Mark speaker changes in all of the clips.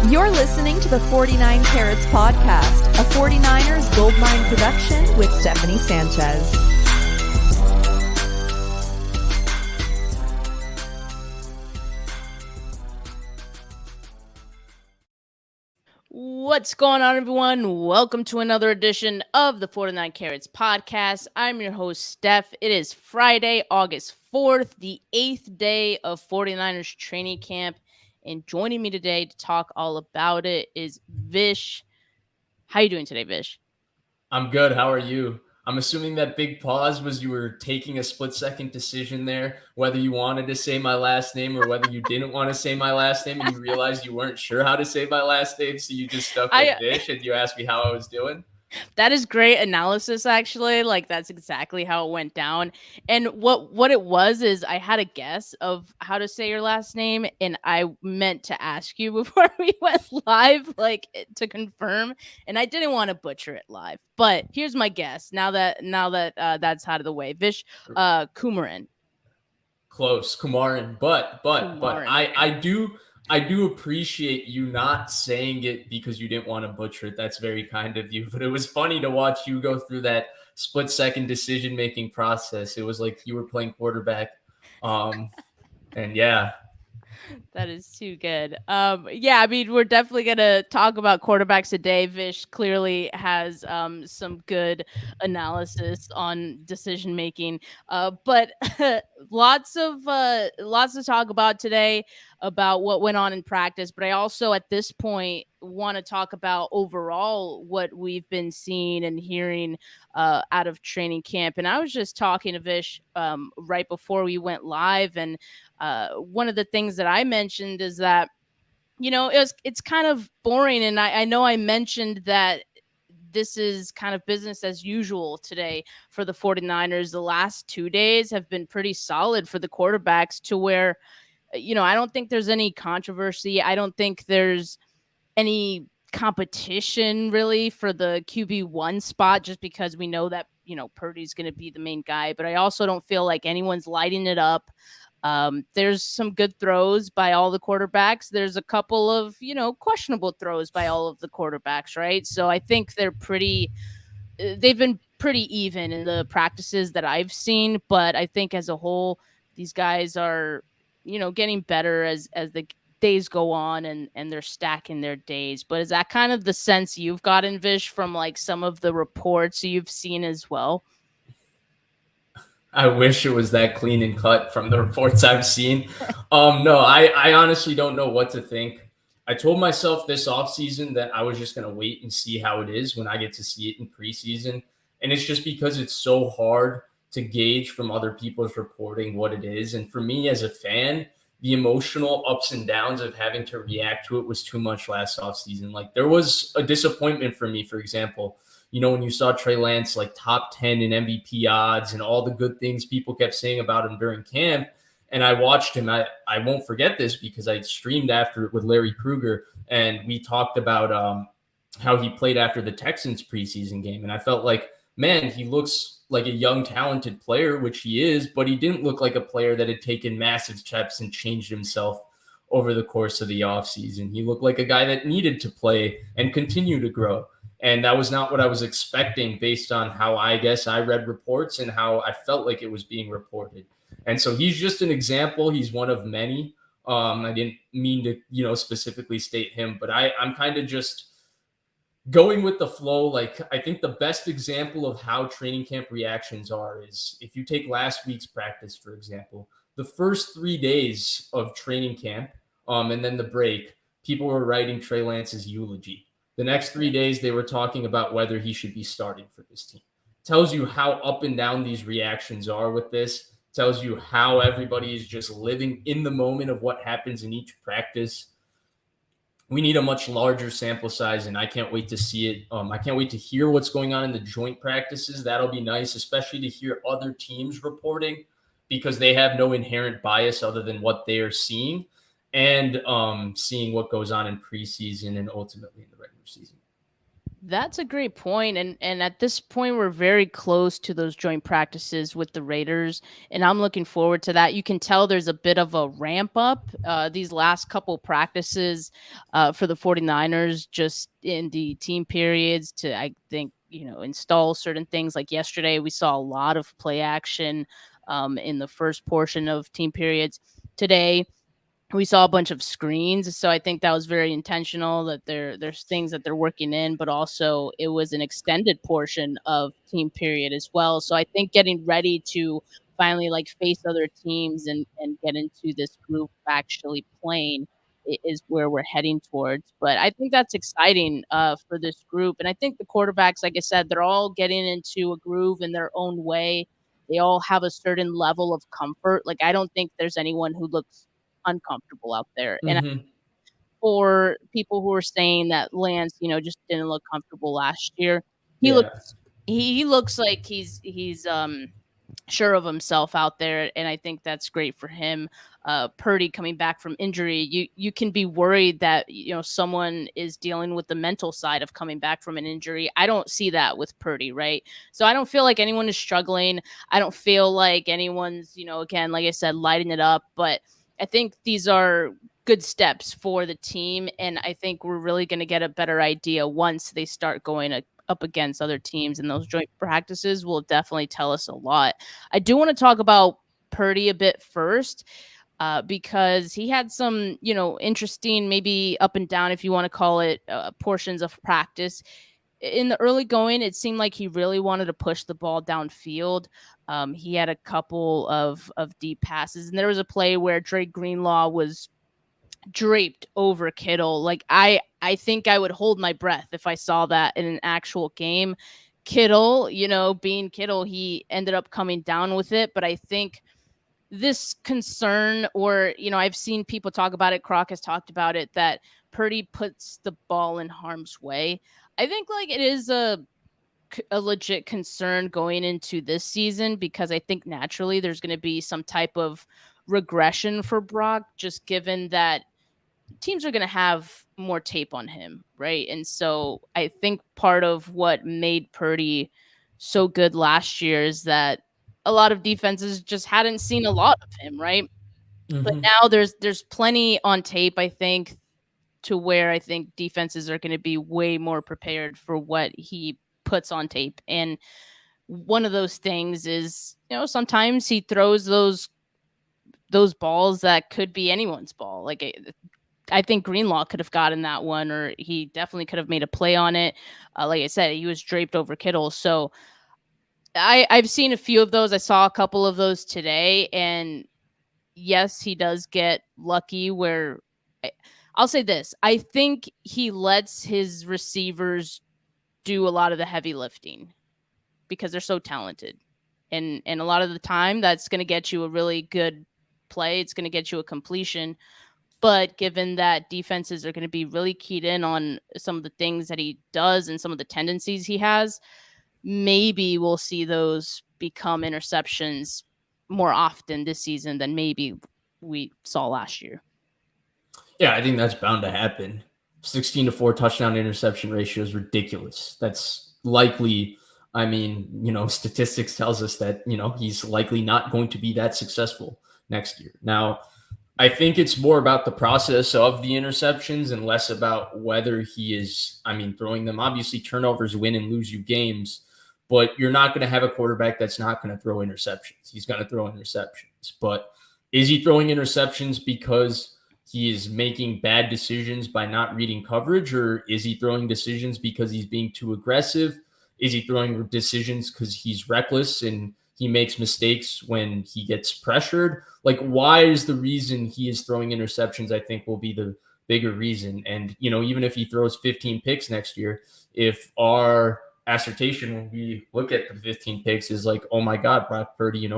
Speaker 1: You're listening to the 49 Carats Podcast, a 49ers Goldmine production with Stephanie Sanchez.
Speaker 2: What's going on, everyone? Welcome to another edition of the 49 Carats Podcast. I'm your host, Steph. It is Friday, August 4th, the 8th day of 49ers training camp. And joining me today to talk all about it is Vish. How you doing today, Vish?
Speaker 3: I'm good. How are you? I'm assuming that big pause was you were taking a split-second decision there, whether you wanted to say my last name or whether you didn't want to say my last name, and you realized you weren't sure how to say my last name, so you just stuck with Vish, and you asked me how I was doing.
Speaker 2: That is great analysis, actually. Like, that's exactly how it went down. And what it was is I had a guess of how to say your last name, and I meant to ask you before we went live, like, to confirm. And I didn't want to butcher it live. But here's my guess. Now that that's out of the way, Vish Kumaran.
Speaker 3: Close, Kumaran, but
Speaker 2: Kumaran, okay.
Speaker 3: I do appreciate you not saying it because you didn't want to butcher it. That's very kind of you. But it was funny to watch you go through that split-second decision-making process. It was like you were playing quarterback. And yeah.
Speaker 2: That is too good. Yeah, I mean, we're definitely gonna talk about quarterbacks today. Vish clearly has some good analysis on decision making. But lots to talk about today about what went on in practice. But I also at this point want to talk about overall what we've been seeing and hearing out of training camp. And I was just talking to Vish right before we went live, and one of the things that I mentioned is that, you know, it's kind of boring. And I know I mentioned that this is kind of business as usual today for the 49ers. The last 2 days have been pretty solid for the quarterbacks to where, you know, I don't think there's any controversy. I don't think there's any competition really for the QB1 spot, just because we know that, you know, Purdy's going to be the main guy. But I also don't feel like anyone's lighting it up. There's some good throws by all the quarterbacks. There's a couple of, you know, questionable throws by all of the quarterbacks, right? So I think they've been pretty even in the practices that I've seen. But I think as a whole, these guys are, you know, getting better as the days go on, and they're stacking their days. But is that kind of the sense you've gotten, Vish, from like some of the reports you've seen as well?
Speaker 3: I wish it was that clean and cut from the reports I've seen. No, I honestly don't know what to think. I told myself this offseason that I was just going to wait and see how it is when I get to see it in preseason. And it's just because it's so hard to gauge from other people's reporting what it is. And for me as a fan, the emotional ups and downs of having to react to it was too much last offseason. Like, there was a disappointment for me, for example, you know, when you saw Trey Lance like top 10 in MVP odds and all the good things people kept saying about him during camp. And I watched him. I won't forget this because I streamed after it with Larry Krueger, and we talked about how he played after the Texans preseason game. And I felt like, man, he looks like a young, talented player, which he is, but he didn't look like a player that had taken massive steps and changed himself over the course of the offseason. He looked like a guy that needed to play and continue to grow. And that was not what I was expecting based on how I guess I read reports and how I felt like it was being reported. And so he's just an example. He's one of many. I didn't mean to, you know, specifically state him, but I'm kind of just going with the flow. Like, I think the best example of how training camp reactions are is if you take last week's practice, for example, the first 3 days of training camp, and then the break, people were writing Trey Lance's eulogy. The next 3 days, they were talking about whether he should be starting for this team. Tells you how up and down these reactions are with this. Tells you how everybody is just living in the moment of what happens in each practice. We need a much larger sample size, and I can't wait to see it. I can't wait to hear what's going on in the joint practices. That'll be nice, especially to hear other teams reporting, because they have no inherent bias other than what they are seeing, and seeing what goes on in preseason and ultimately in the regular season.
Speaker 2: That's a great point. And at this point we're very close to those joint practices with the Raiders, and I'm looking forward to that. You can tell there's a bit of a ramp up these last couple practices for the 49ers just in the team periods to, I think, install certain things. Like yesterday we saw a lot of play action in the first portion of team periods. Today we saw a bunch of screens, so I think that was very intentional, that there's things that they're working in, but also it was an extended portion of team period as well. So I think getting ready to finally like face other teams and get into this group of actually playing is where we're heading towards. But I think that's exciting for this group, and I think the quarterbacks, like I said, they're all getting into a groove in their own way. They all have a certain level of comfort. Like, I don't think there's anyone who looks uncomfortable out there. And
Speaker 3: Mm-hmm.
Speaker 2: for people who are saying that Lance, just didn't look comfortable last year, he
Speaker 3: Yeah.
Speaker 2: looks he looks like he's sure of himself out there, and I think that's great for him. Purdy coming back from injury, you can be worried that someone is dealing with the mental side of coming back from an injury. I don't see that with Purdy, right? So I don't feel like anyone is struggling. I don't feel like anyone's, again, like I said, lighting it up. But I think these are good steps for the team, and I think we're really going to get a better idea once they start going up against other teams, and those joint practices will definitely tell us a lot. I do want to talk about Purdy a bit first, because he had some, interesting, maybe up and down, if you want to call it, portions of practice. In the early going, it seemed like he really wanted to push the ball downfield. He had a couple of deep passes, and there was a play where Drake Greenlaw was draped over Kittle. Like, I think I would hold my breath if I saw that in an actual game. Kittle, being Kittle, he ended up coming down with it, but I think this concern, or I've seen people talk about it, Croc has talked about it, that Purdy puts the ball in harm's way. I think like it is a legit concern going into this season, because I think naturally there's going to be some type of regression for Brock, just given that teams are going to have more tape on him, right? And so I think part of what made Purdy so good last year is that a lot of defenses just hadn't seen a lot of him, right? But
Speaker 3: Mm-hmm.
Speaker 2: now there's plenty on tape, I think, to where I think defenses are going to be way more prepared for what he puts on tape. And one of those things is, sometimes he throws those balls that could be anyone's ball. Like, I think Greenlaw could have gotten that one, or he definitely could have made a play on it. Like I said, he was draped over Kittle. So I've seen a few of those. I saw a couple of those today. And yes, he does get lucky where I'll say this. I think he lets his receivers do a lot of the heavy lifting because they're so talented. And a lot of the time that's going to get you a really good play. It's going to get you a completion. But given that defenses are going to be really keyed in on some of the things that he does and some of the tendencies he has, maybe we'll see those become interceptions more often this season than maybe we saw last year.
Speaker 3: Yeah, I think that's bound to happen. 16-4 touchdown interception ratio is ridiculous. That's likely, I mean, statistics tells us that, he's likely not going to be that successful next year. Now, I think it's more about the process of the interceptions and less about whether he is, throwing them. Obviously, turnovers win and lose you games, but you're not going to have a quarterback that's not going to throw interceptions. He's going to throw interceptions. But is he throwing interceptions because he is making bad decisions by not reading coverage, or is he throwing decisions because he's being too aggressive? Is he throwing decisions because he's reckless and he makes mistakes when he gets pressured? Like, why is the reason he is throwing interceptions, I think, will be the bigger reason. And, even if he throws 15 picks next year, if our assertion when we look at the 15 picks is like, oh my God, Brock Purdy,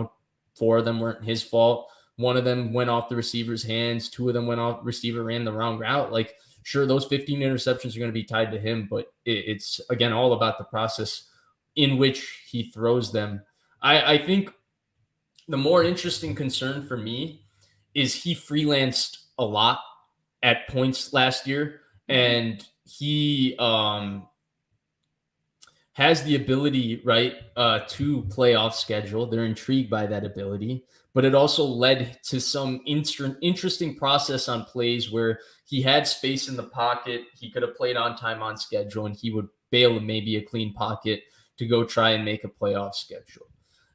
Speaker 3: 4 of them weren't his fault. 1 of them went off the receiver's hands. 2 of them went off, receiver ran the wrong route. Like, sure, those 15 interceptions are going to be tied to him, but it's, again, all about the process in which he throws them. I think the more interesting concern for me is he freelanced a lot at points last year, and he has the ability, right, to play off schedule. They're intrigued by that ability, but it also led to some interesting process on plays where he had space in the pocket. He could have played on time on schedule, and he would bail maybe a clean pocket to go try and make a playoff schedule.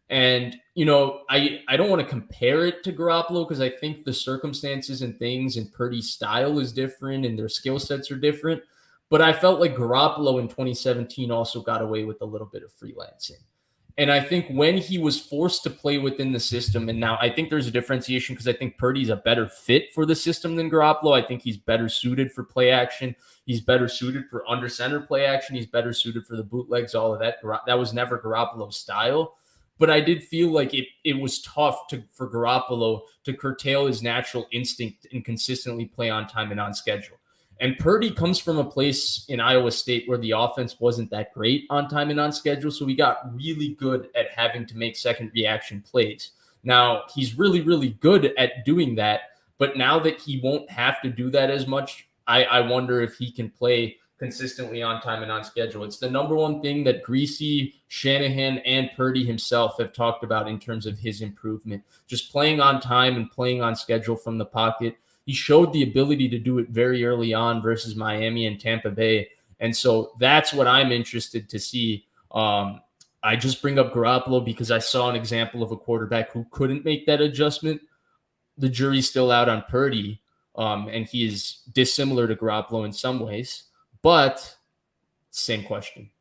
Speaker 3: And, I don't want to compare it to Garoppolo because I think the circumstances and things and Purdy's style is different and their skill sets are different. But I felt like Garoppolo in 2017 also got away with a little bit of freelancing. And I think when he was forced to play within the system, and now I think there's a differentiation because I think Purdy's a better fit for the system than Garoppolo. I think he's better suited for play action. He's better suited for under center play action. He's better suited for the bootlegs, all of that. That was never Garoppolo's style. But I did feel like it was tough for Garoppolo to curtail his natural instinct and consistently play on time and on schedule. And Purdy comes from a place in Iowa State where the offense wasn't that great on time and on schedule. So he got really good at having to make second reaction plays. Now, he's really, really good at doing that. But now that he won't have to do that as much, I wonder if he can play consistently on time and on schedule. It's the number one thing that Greasy, Shanahan, and Purdy himself have talked about in terms of his improvement. Just playing on time and playing on schedule from the pocket. He showed the ability to do it very early on versus Miami and Tampa Bay. And so that's what I'm interested to see. I just bring up Garoppolo because I saw an example of a quarterback who couldn't make that adjustment. The jury's still out on Purdy, and he is dissimilar to Garoppolo in some ways. But same question.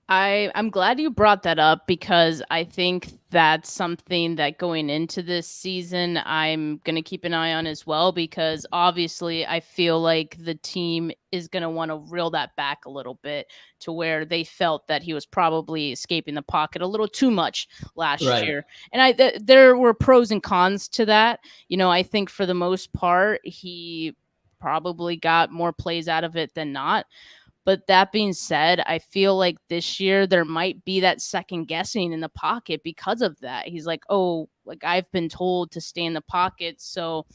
Speaker 2: I'm glad you brought that up because I think that's something that going into this season, I'm going to keep an eye on as well, because obviously I feel like the team is going to want to reel that back a little bit to where they felt that he was probably escaping the pocket a little too much last year. And there were pros and cons to that. I think for the most part, he probably got more plays out of it than not. But that being said, I feel like this year there might be that second guessing in the pocket because of that. He's like, oh, like I've been told to stay in the pocket. So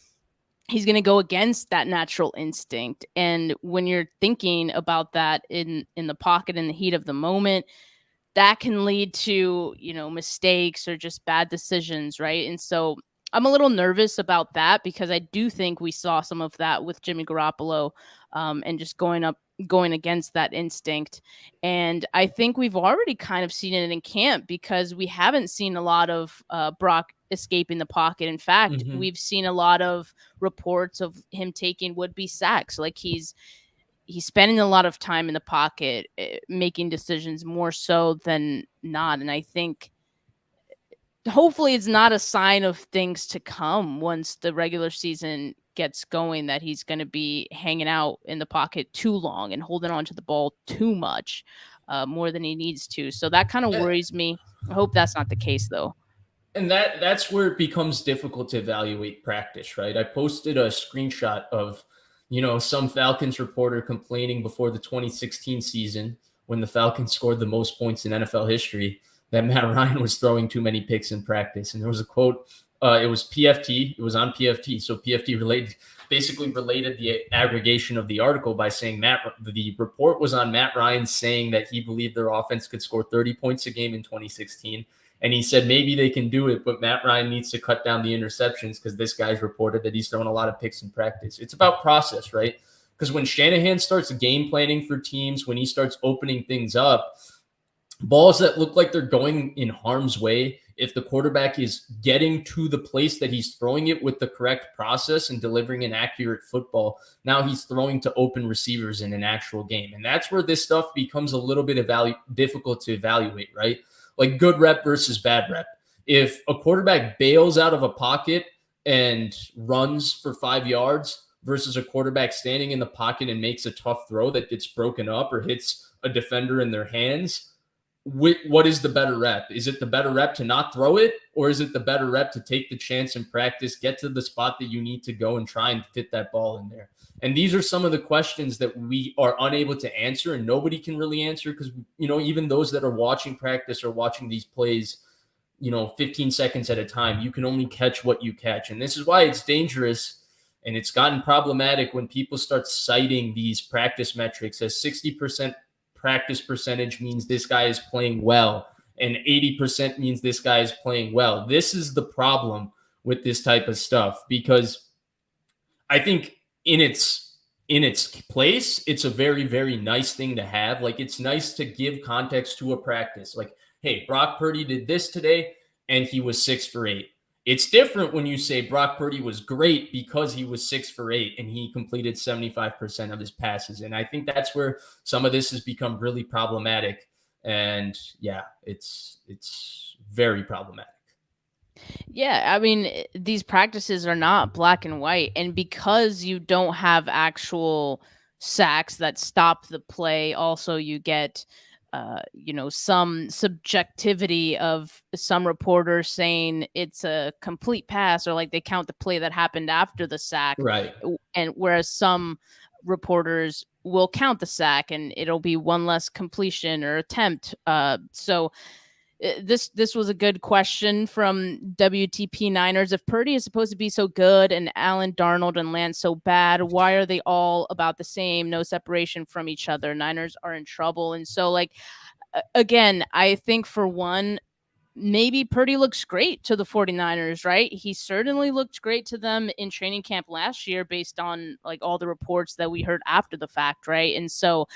Speaker 2: he's going to go against that natural instinct. And when you're thinking about that in the pocket in the heat of the moment, that can lead to, mistakes or just bad decisions, right? And so I'm a little nervous about that because I do think we saw some of that with Jimmy Garoppolo and just going against that instinct. And I think we've already kind of seen it in camp because we haven't seen a lot of Brock escaping the pocket. In fact, we've seen a lot of reports of him taking would-be sacks. Like he's spending a lot of time in the pocket, making decisions more so than not. And I think hopefully it's not a sign of things to come once the regular season gets going, that he's going to be hanging out in the pocket too long and holding on to the ball too much, more than he needs to. So that kind of worries me. I hope that's not the case though.
Speaker 3: And that's where it becomes difficult to evaluate practice, right? I posted a screenshot of, some Falcons reporter complaining before the 2016 season when the Falcons scored the most points in NFL history that Matt Ryan was throwing too many picks in practice. And there was a quote, it was PFT. It was on PFT. So PFT basically related the aggregation of the article by saying the report was on Matt Ryan saying that he believed their offense could score 30 points a game in 2016. And he said maybe they can do it, but Matt Ryan needs to cut down the interceptions because this guy's reported that he's throwing a lot of picks in practice. It's about process, right? Because when Shanahan starts game planning for teams, when he starts opening things up, balls that look like they're going in harm's way, if the quarterback is getting to the place that he's throwing it with the correct process and delivering an accurate football, now he's throwing to open receivers in an actual game. And that's where this stuff becomes a little bit difficult to evaluate, right? Like good rep versus bad rep. If a quarterback bails out of a pocket and runs for 5 yards versus a quarterback standing in the pocket and makes a tough throw that gets broken up or hits a defender in their hands, what is the better rep? Is it the better rep to not throw it, or is it the better rep to take the chance in practice, get to the spot that you need to go and try and fit that ball in there? And these are some of the questions that we are unable to answer, and nobody can really answer because, even those that are watching practice or watching these plays, 15 seconds at a time, you can only catch what you catch. And this is why it's dangerous, and it's gotten problematic when people start citing these practice metrics as 60% practice percentage means this guy is playing well, and 80% means this guy is playing well. This is the problem with this type of stuff, because I think in its place, it's a very, very nice thing to have. Like, it's nice to give context to a practice. Like, hey, Brock Purdy did this today and he was 6 for 8. It's different when you say Brock Purdy was great because he was 6 for 8 and he completed 75% of his passes. And I think that's where some of this has become really problematic. And yeah, it's very problematic.
Speaker 2: Yeah, I mean, these practices are not black and white. And because you don't have actual sacks that stop the play, also you get some subjectivity of some reporters saying it's a complete pass, or like they count the play that happened after the sack.
Speaker 3: Right.
Speaker 2: And whereas some reporters will count the sack and it'll be one less completion or attempt. So this was a good question from WTP Niners. If Purdy is supposed to be so good and Allen, Darnold, and Lance so bad, why are they all about the same? No separation from each other. Niners are in trouble. And so, like, again, I think for one, maybe Purdy looks great to the 49ers, right? He certainly looked great to them in training camp last year based on like all the reports that we heard after the fact, right? And so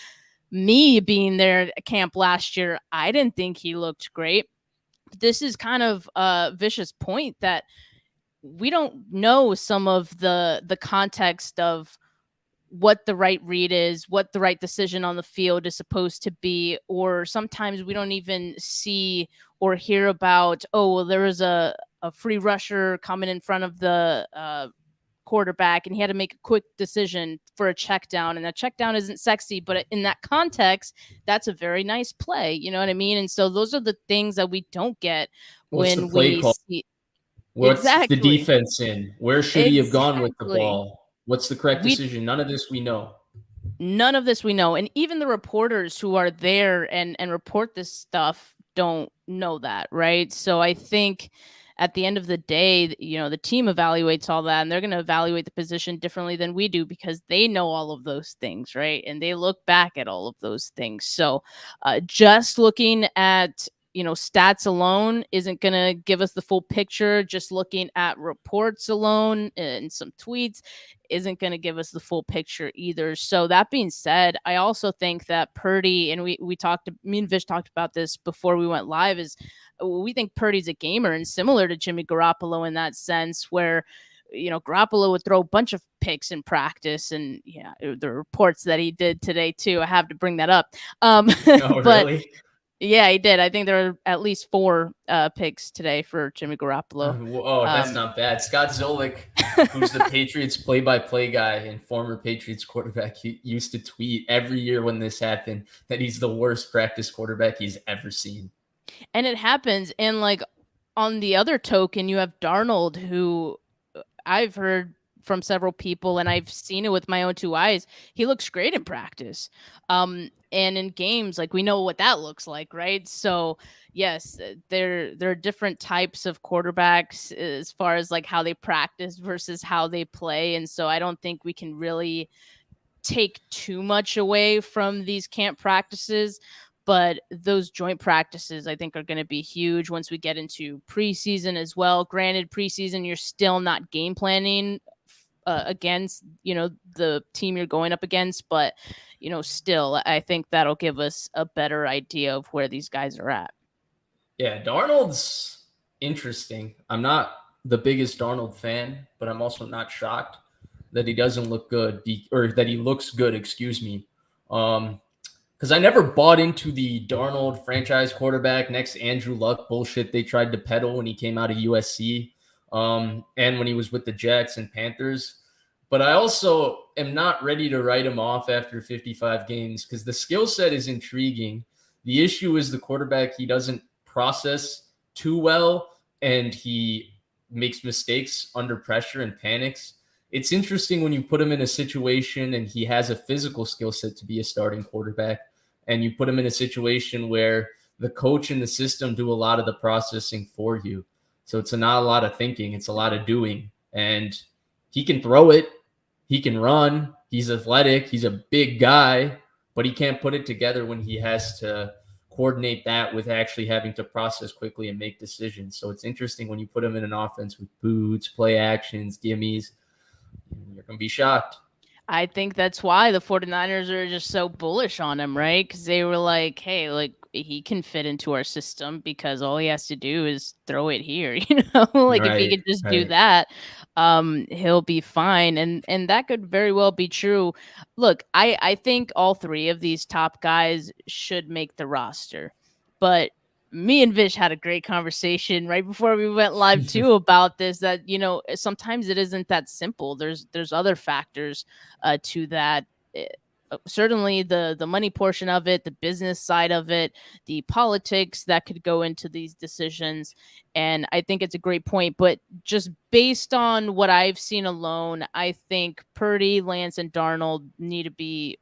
Speaker 2: me being there at camp last year, I didn't think he looked great. This is kind of Vish's point that we don't know some of the context of what the right read is, what the right decision on the field is supposed to be, or sometimes we don't even see or hear about, oh, well, there was a free rusher coming in front of the quarterback and he had to make a quick decision for a check down, and that check down isn't sexy, but in that context, that's a very nice play. You know what I mean? And so those are the things that we don't get when we see.
Speaker 3: What's the defense in? Where should he have gone with the ball? What's the correct decision? None of this we know.
Speaker 2: None of this we know. And even the reporters who are there and report this stuff don't know that, right? So I think at the end of the day, the team evaluates all that, and they're going to evaluate the position differently than we do because they know all of those things, right? And they look back at all of those things. So just looking at stats alone isn't going to give us the full picture. Just looking at reports alone and some tweets isn't going to give us the full picture either. So that being said, I also think that Purdy, and me and Vish talked about this before we went live, is we think Purdy's a gamer and similar to Jimmy Garoppolo in that sense where, Garoppolo would throw a bunch of picks in practice, and the reports that he did today too. I have to bring that up.
Speaker 3: Oh,
Speaker 2: but
Speaker 3: really?
Speaker 2: Yeah, he did. I think there were at least 4 picks today for Jimmy Garoppolo.
Speaker 3: That's not bad. Scott Zolik, who's the Patriots play-by-play guy and former Patriots quarterback, he used to tweet every year when this happened that he's the worst practice quarterback he's ever seen.
Speaker 2: And it happens. And like on the other token, you have Darnold, who I've heard from several people, and I've seen it with my own 2 eyes. He looks great in practice. And in games, like we know what that looks like, right? So yes, there are different types of quarterbacks as far as like how they practice versus how they play. And so I don't think we can really take too much away from these camp practices. But those joint practices, I think, are going to be huge once we get into preseason as well. Granted, preseason, you're still not game planning against, the team you're going up against. But, still, I think that'll give us a better idea of where these guys are at.
Speaker 3: Yeah, Darnold's interesting. I'm not the biggest Darnold fan, but I'm also not shocked that he doesn't look good, or that he looks good, excuse me. Because I never bought into the Darnold franchise quarterback next Andrew Luck bullshit they tried to peddle when he came out of USC and when he was with the Jets and Panthers. But I also am not ready to write him off after 55 games because the skill set is intriguing. The issue is the quarterback, he doesn't process too well, and he makes mistakes under pressure and panics. It's interesting when you put him in a situation and he has a physical skill set to be a starting quarterback, and you put him in a situation where the coach and the system do a lot of the processing for you. So it's not a lot of thinking. It's a lot of doing. And he can throw it. He can run. He's athletic. He's a big guy. but he can't put it together when he has to coordinate that with actually having to process quickly and make decisions. So it's interesting when you put him in an offense with boots, play actions, gimmies, you're going to be shocked.
Speaker 2: I think that's why the 49ers are just so bullish on him, right? Because they were like, hey, like he can fit into our system because all he has to do is throw it here, like if he could just do that, he'll be fine. And that could very well be true. Look, I think all three of these top guys should make the roster, but me and Vish had a great conversation right before we went live too about this, that, sometimes it isn't that simple. There's other factors to that. Certainly the money portion of it, the business side of it, the politics that could go into these decisions. And I think it's a great point, but just based on what I've seen alone, I think Purdy, Lance, and Darnold need to be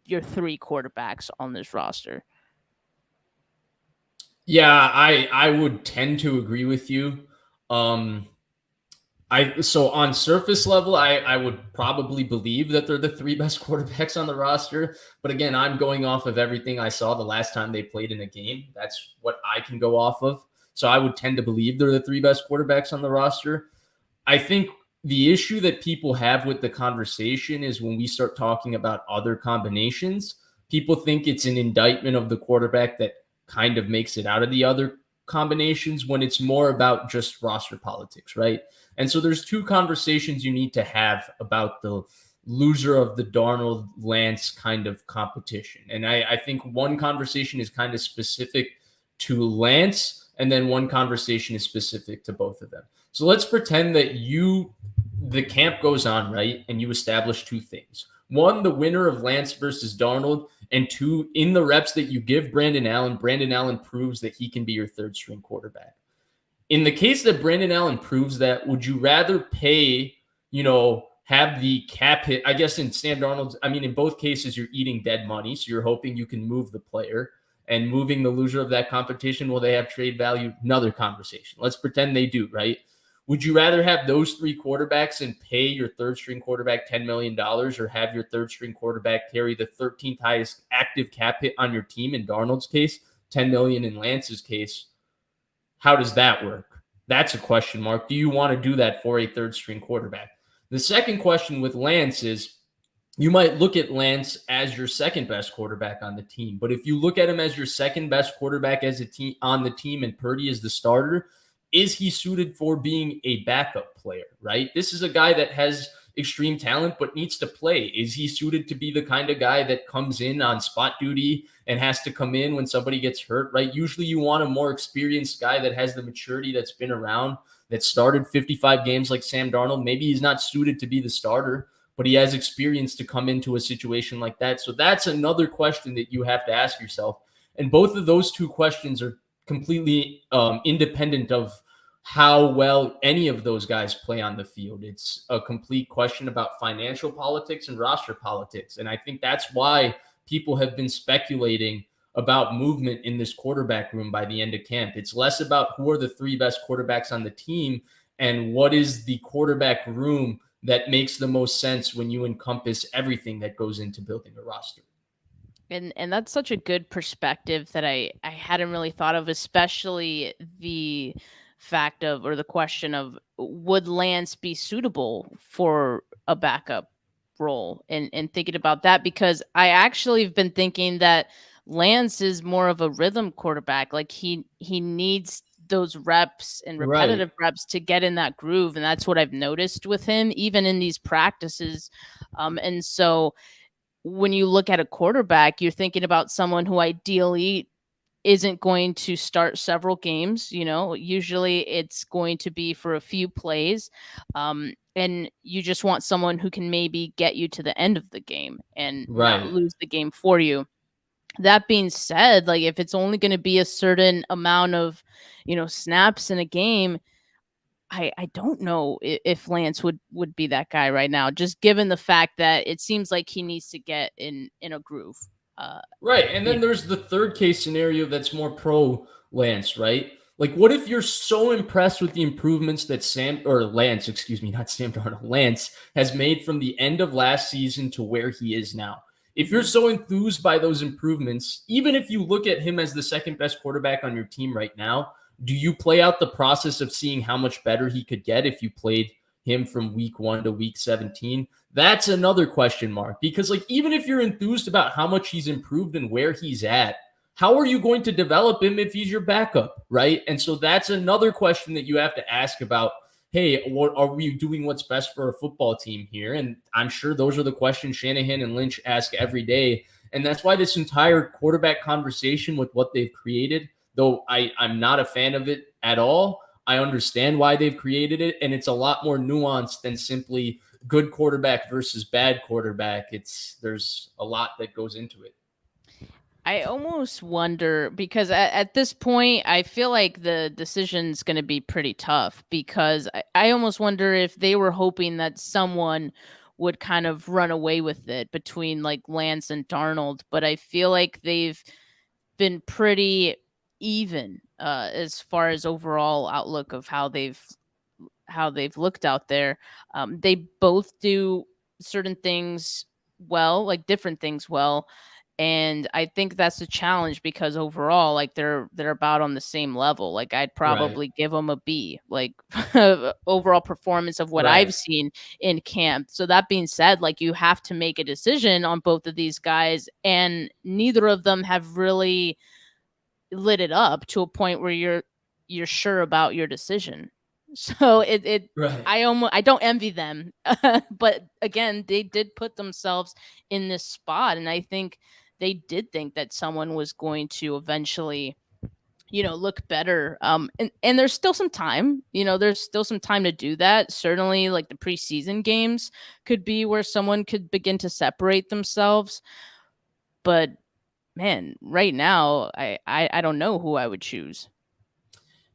Speaker 2: your three quarterbacks on this roster.
Speaker 3: Yeah, I would tend to agree with you. So on surface level, I would probably believe that they're the three best quarterbacks on the roster. But again, I'm going off of everything I saw the last time they played in a game. That's what I can go off of. So I would tend to believe they're the three best quarterbacks on the roster. I think the issue that people have with the conversation is when we start talking about other combinations, people think it's an indictment of the quarterback that kind of makes it out of the other combinations when it's more about just roster politics, right? And so there's two conversations you need to have about the loser of the Darnold Lance kind of competition. And I think one conversation is kind of specific to Lance, and then one conversation is specific to both of them. So let's pretend that the camp goes on, right? And you establish two things. One, the winner of Lance versus Darnold, and two, in the reps that you give Brandon Allen proves that he can be your third string quarterback. In the case that Brandon Allen proves that, would you rather pay, have the cap hit? I guess in Sam Darnold's, in both cases, you're eating dead money. So you're hoping you can move the player, and moving the loser of that competition, will they have trade value? Another conversation. Let's pretend they do, right? Would you rather have those three quarterbacks and pay your third string quarterback $10 million, or have your third string quarterback carry the 13th highest active cap hit on your team in Darnold's case, $10 million in Lance's case? How does that work? That's a question mark. Do you want to do that for a third string quarterback? The second question with Lance is, you might look at Lance as your second best quarterback on the team, but if you look at him as your second best quarterback as a team on the team and Purdy is the starter, is he suited for being a backup player, right? This is a guy that has extreme talent but needs to play. Is he suited to be the kind of guy that comes in on spot duty and has to come in when somebody gets hurt, right? Usually you want a more experienced guy that has the maturity, that's been around, that started 55 games like Sam Darnold. Maybe he's not suited to be the starter, but he has experience to come into a situation like that. So that's another question that you have to ask yourself. And both of those two questions are completely independent of how well any of those guys play on the field. It's a complete question about financial politics and roster politics. And I think that's why people have been speculating about movement in this quarterback room by the end of camp. It's less about who are the three best quarterbacks on the team and what is the quarterback room that makes the most sense when you encompass everything that goes into building a roster.
Speaker 2: And that's such a good perspective that I hadn't really thought of, especially the fact of, or the question of, would Lance be suitable for a backup role, and thinking about that, because I actually have been thinking that Lance is more of a rhythm quarterback. Like he needs those reps and repetitive reps to get in that groove. And that's what I've noticed with him, even in these practices. And so when you look at a quarterback, you're thinking about someone who ideally isn't going to start several games. Usually it's going to be for a few plays. And you just want someone who can maybe get you to the end of the game and not lose the game for you. That being said, like if it's only going to be a certain amount of, snaps in a game, I don't know if Lance would be that guy right now, just given the fact that it seems like he needs to get in a groove.
Speaker 3: Right. And then there's the third case scenario that's more pro Lance, right? Like, what if you're so impressed with the improvements that Lance has made from the end of last season to where he is now? If you're so enthused by those improvements, even if you look at him as the second best quarterback on your team right now, do you play out the process of seeing how much better he could get if you played him from week 1 to week 17? That's another question mark, because like, even if you're enthused about how much he's improved and where he's at, how are you going to develop him if he's your backup, right? And so that's another question that you have to ask about. Hey, what are we doing? What's best for a football team here? And I'm sure those are the questions Shanahan and Lynch ask every day. And that's why this entire quarterback conversation with what they've created, though I'm not a fan of it at all, I understand why they've created it. And it's a lot more nuanced than simply good quarterback versus bad quarterback. There's a lot that goes into it.
Speaker 2: I almost wonder, because at this point, I feel like the decision's going to be pretty tough, because I almost wonder if they were hoping that someone would kind of run away with it between like Lance and Darnold. But I feel like they've been pretty even as far as overall outlook of how they've looked out there. They both do certain things well, like different things well. And I think that's a challenge, because overall, like they're about on the same level. Like I'd probably give them a B, like overall performance of what I've seen in camp. So that being said, like you have to make a decision on both of these guys, and neither of them have really lit it up to a point where you're sure about your decision. So I don't envy them, but again, they did put themselves in this spot, and I think they did think that someone was going to eventually, look better. And there's still some time, there's still some time to do that. Certainly, like the preseason games could be where someone could begin to separate themselves. But man, right now, I don't know who I would choose.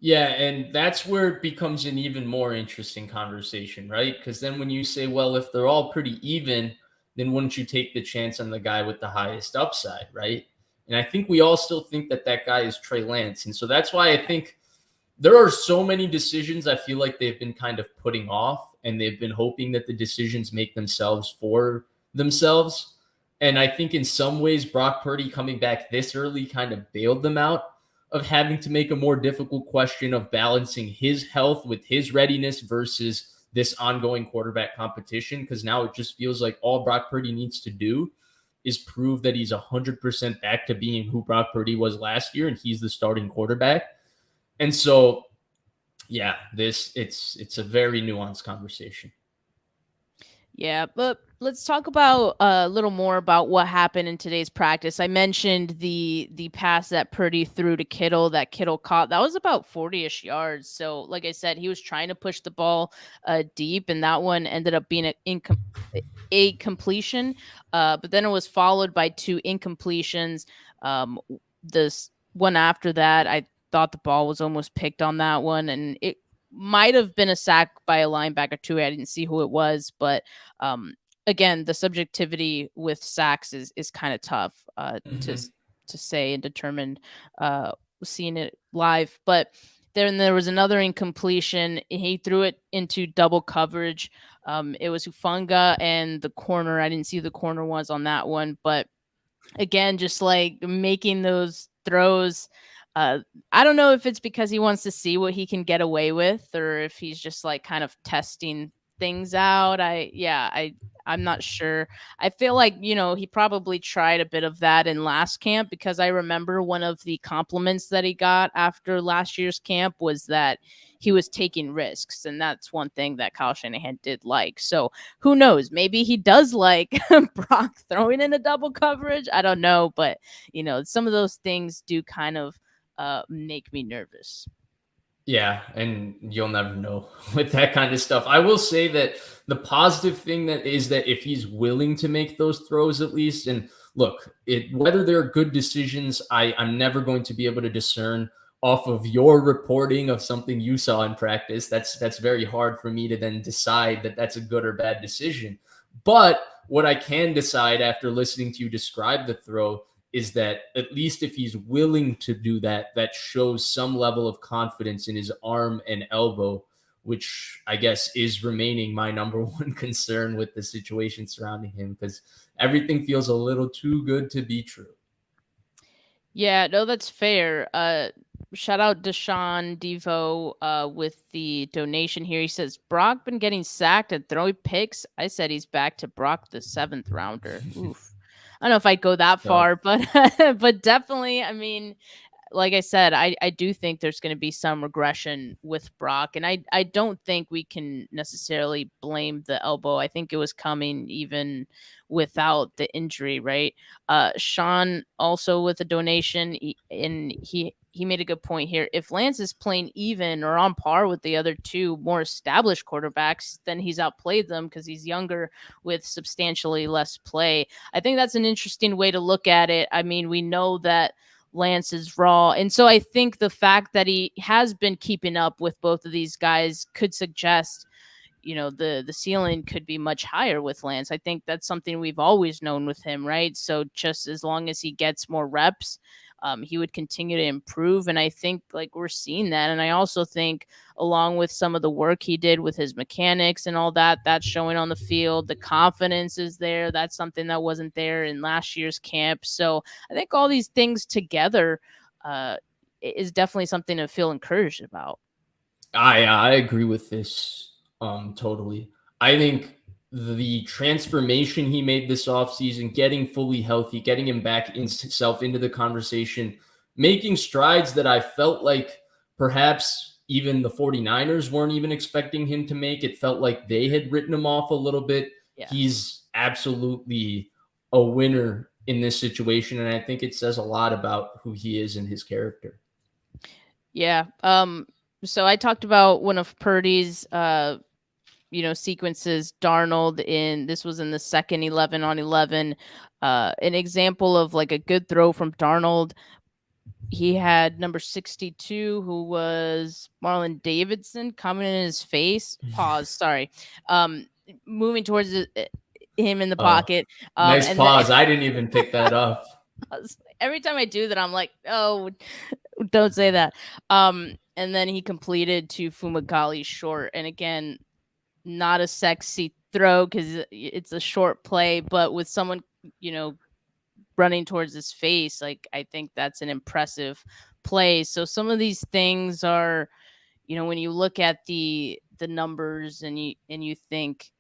Speaker 3: Yeah, and that's where it becomes an even more interesting conversation, right? Because then when you say, well, if they're all pretty even, then wouldn't you take the chance on the guy with the highest upside, right? And I think we all still think that that guy is Trey Lance. And so that's why I think there are so many decisions I feel like they've been kind of putting off, and they've been hoping that the decisions make themselves for themselves. And I think in some ways, Brock Purdy coming back this early kind of bailed them out of having to make a more difficult question of balancing his health with his readiness versus this ongoing quarterback competition. Because now it just feels like all Brock Purdy needs to do is prove that he's 100% back to being who Brock Purdy was last year, and he's the starting quarterback. And so, yeah, it's a very nuanced conversation.
Speaker 2: Yeah, but let's talk about a little more about what happened in today's practice. I mentioned the pass that Purdy threw to Kittle that Kittle caught. That was about 40-ish yards. So, like I said, he was trying to push the ball deep, and that one ended up being a completion. But then it was followed by 2 incompletions. This one after that, I thought the ball was almost picked on that one, and it might have been a sack by a linebacker too. I didn't see who it was, but again, the subjectivity with sacks is kind of tough to say and determine seeing it live. But then there was another incompletion. He threw it into double coverage. It was Hufanga and the corner. I didn't see who the corner was on that one, but again, just like making those throws. I don't know if it's because he wants to see what he can get away with, or if he's just like kind of testing things out. I'm not sure. I feel like, he probably tried a bit of that in last camp, because I remember one of the compliments that he got after last year's camp was that he was taking risks. And that's one thing that Kyle Shanahan did like. So who knows? Maybe he does like Brock throwing in a double coverage. I don't know. But, some of those things do kind of make me nervous.
Speaker 3: Yeah, and you'll never know with that kind of stuff. I will say that the positive thing that is that if he's willing to make those throws at least, and look, whether they're good decisions, I'm never going to be able to discern off of your reporting of something you saw in practice. That's very hard for me to then decide that that's a good or bad decision. But what I can decide after listening to you describe the throw is that at least if he's willing to do that, that shows some level of confidence in his arm and elbow, which I guess is remaining my number one concern with the situation surrounding him, because everything feels a little too good to be true.
Speaker 2: Yeah, no, that's fair. Shout out Deshaun Devo with the donation here. He says, Brock been getting sacked and throwing picks. I said he's back to Brock the 7th rounder. Oof. I don't know if I'd go that far, but but definitely, I mean, like I said, I do think there's going to be some regression with Brock, and I don't think we can necessarily blame the elbow. I think it was coming even without the injury, right? Sean also with a donation, and he made a good point here. If Lance is playing even or on par with the other two more established quarterbacks, then he's outplayed them because he's younger with substantially less play. I think that's an interesting way to look at it. I mean, we know that Lance is raw. And so I think the fact that he has been keeping up with both of these guys could suggest, the ceiling could be much higher with Lance. I think that's something we've always known with him, right? So just as long as he gets more reps, he would continue to improve. And I think like we're seeing that. And I also think along with some of the work he did with his mechanics and all that, that's showing on the field. The confidence is there. That's something that wasn't there in last year's camp. So I think all these things together is definitely something to feel encouraged about.
Speaker 3: I agree with this totally. I think the transformation he made this offseason, getting fully healthy, getting him back himself into the conversation, making strides that I felt like perhaps even the 49ers weren't even expecting him to make. It felt like they had written him off a little bit. Yeah. He's absolutely a winner in this situation, and I think it says a lot about who he is and his character.
Speaker 2: Yeah. So I talked about one of Purdy's sequences, Darnold this was in the second 11 on 11. An example of like a good throw from Darnold. He had number 62, who was Marlon Davidson, coming in his face. Pause. Sorry. Moving towards him in the pocket.
Speaker 3: Nice pause. I didn't even pick that up.
Speaker 2: Every time I do that, I'm like, oh, don't say that. And then he completed to Fumagalli short. And again, not a sexy throw because it's a short play, but with someone, running towards his face, like I think that's an impressive play. So some of these things are, when you look at the numbers and you think,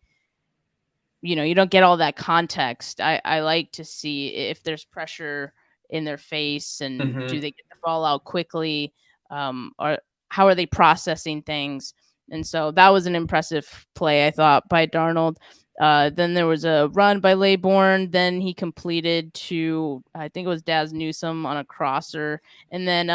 Speaker 2: you don't get all that context. I like to see if there's pressure in their face and do they get the ball out quickly, or how are they processing things? And so that was an impressive play, I thought, by Darnold. Then there was a run by Laybourne. Then he completed to, I think it was Daz Newsome on a crosser. And then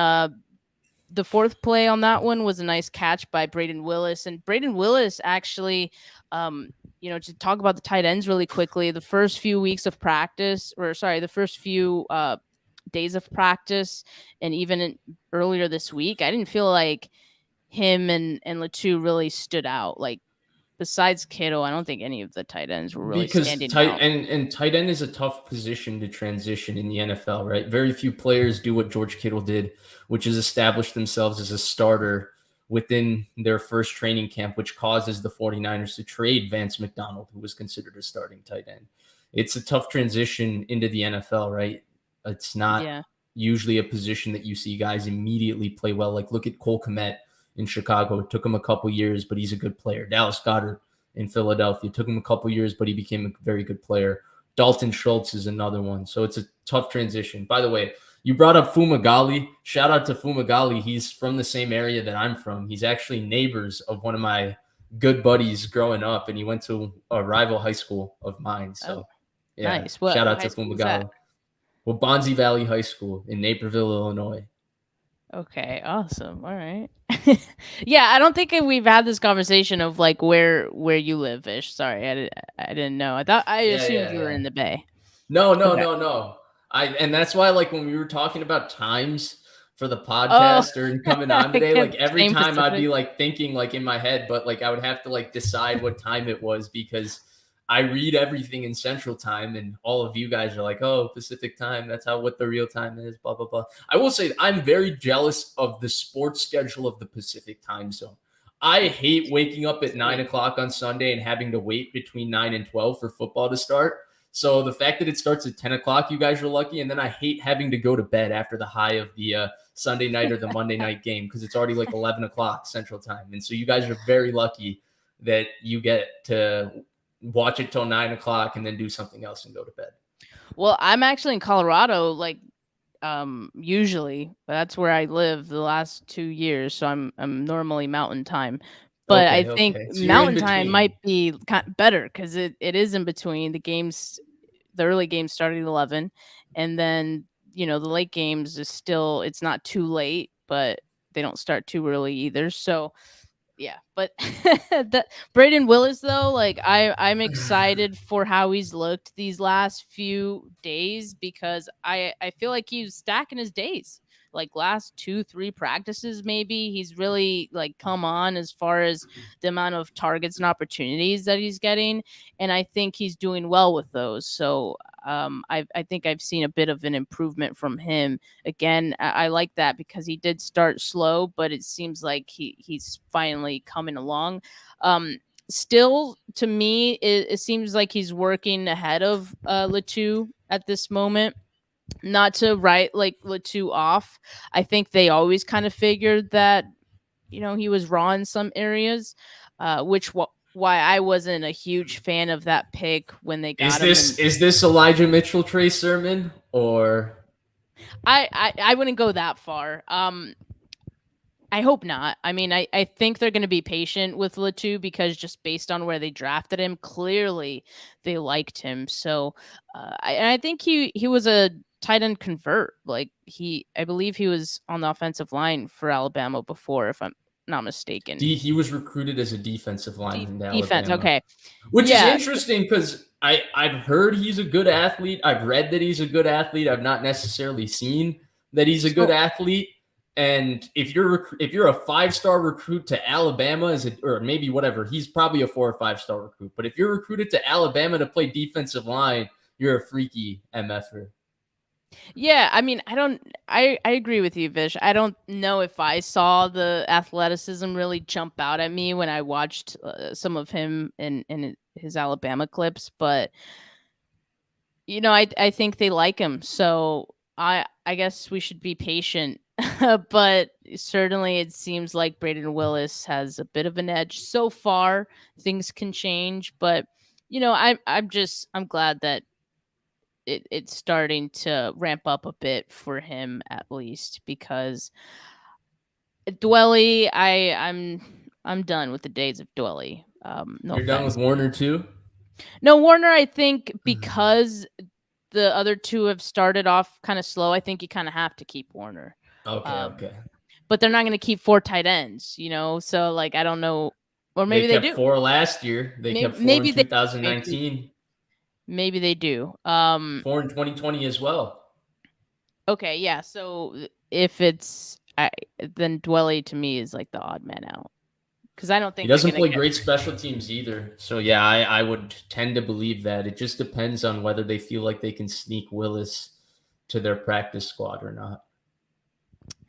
Speaker 2: the fourth play on that one was a nice catch by Braden Willis. And Braden Willis actually, to talk about the tight ends really quickly, the first few weeks of practice, the first few days of practice, and even earlier this week, I didn't feel like him and Latu really stood out. Like besides Kittle, I don't think any of the tight ends were really standing out.
Speaker 3: And tight end is a tough position to transition in the NFL, right? Very few players do what George Kittle did, which is establish themselves as a starter within their first training camp, which causes the 49ers to trade Vance McDonald, who was considered a starting tight end. It's a tough transition into the NFL, right? It's not usually a position that you see guys immediately play well. Like look at Cole Kmet in Chicago. It took him a couple years, but he's a good player. Dallas Goedert in Philadelphia. It took him a couple years, but he became a very good player. Dalton Schultz is another one. So it's a tough transition. By the way, you brought up Fumagalli. Shout out to Fumagalli. He's from the same area that I'm from. He's actually neighbors of one of my good buddies growing up, and he went to a rival high school of mine. So
Speaker 2: nice.
Speaker 3: Shout out to Fumagalli. Well, Bonzi Valley High School in Naperville, Illinois.
Speaker 2: Okay, awesome. All right. Yeah, I don't think we've had this conversation of like where you live, Vish. Sorry, I didn't know. I assumed you were in the Bay.
Speaker 3: No. And that's why, like, when we were talking about times for the podcast or coming on today, like every time I'd be like thinking like in my head, but like I would have to like decide what time it was because I read everything in Central Time, and all of you guys are like, oh, Pacific Time. That's what the real time is, blah, blah, blah. I will say I'm very jealous of the sports schedule of the Pacific Time zone. I hate waking up at 9 o'clock on Sunday and having to wait between 9 and 12 for football to start. So the fact that it starts at 10 o'clock, you guys are lucky. And then I hate having to go to bed after the high of the Sunday night or the Monday night game because it's already like 11 o'clock Central Time. And so you guys are very lucky that you get to watch it till 9 o'clock and then do something else and go to bed.
Speaker 2: Well, I'm actually in Colorado, like usually that's where I live the last 2 years, so I'm normally mountain time. But I think
Speaker 3: So
Speaker 2: mountain time might be better because it is in between the games. The early games started at 11, and then the late games is still, it's not too late, but they don't start too early either. So yeah, but that Braden Willis though, like I'm excited for how he's looked these last few days because I feel like he's stacking his days. Like last 2-3 practices, maybe he's really like come on as far as the amount of targets and opportunities that he's getting, and I think he's doing well with those. So I think I've seen a bit of an improvement from him. Again, I like that because he did start slow, but it seems like he's finally coming along. Still, to me, it seems like he's working ahead of Latu at this moment. Not to write like Latu off. I think they always kind of figured that he was raw in some areas, why I wasn't a huge fan of that pick when they got him.
Speaker 3: Is this Elijah Mitchell Trey Sermon or?
Speaker 2: I wouldn't go that far. I hope not. I mean, I think they're going to be patient with Latu because just based on where they drafted him, clearly they liked him. So I think he was a tight end convert. Like I believe he was on the offensive line for Alabama before, if I'm not mistaken.
Speaker 3: He was recruited as a defensive lineman.
Speaker 2: Defense,
Speaker 3: Alabama,
Speaker 2: okay.
Speaker 3: Which is interesting because I've heard he's a good athlete. I've read that he's a good athlete. I've not necessarily seen that he's a good athlete. And if you're a 5-star recruit to Alabama, or maybe whatever, he's probably a 4 or 5-star recruit. But if you're recruited to Alabama to play defensive line, you're a freaky MFer.
Speaker 2: Yeah, I mean, I agree with you, Vish. I don't know if I saw the athleticism really jump out at me when I watched some of him in his Alabama clips, but I think they like him. So I guess we should be patient. But certainly it seems like Braden Willis has a bit of an edge so far. Things can change, but I'm glad that it's starting to ramp up a bit for him at least, because Dwelly, I'm done with the days of Dwelly. No,
Speaker 3: you're done with Warner too?
Speaker 2: No, Warner, I think because the other two have started off kind of slow, I think you kind of have to keep Warner.
Speaker 3: Okay.
Speaker 2: But they're not going to keep 4 tight ends, so like I don't know, or maybe they do.
Speaker 3: 4 last year. They kept 4 in 2019.
Speaker 2: Maybe they do.
Speaker 3: 4 in 2020 as well.
Speaker 2: Okay, yeah. So if it's then Dwelly to me is like the odd man out because I don't think
Speaker 3: he doesn't play great special teams either. So yeah, I would tend to believe that it just depends on whether they feel like they can sneak Willis to their practice squad or not.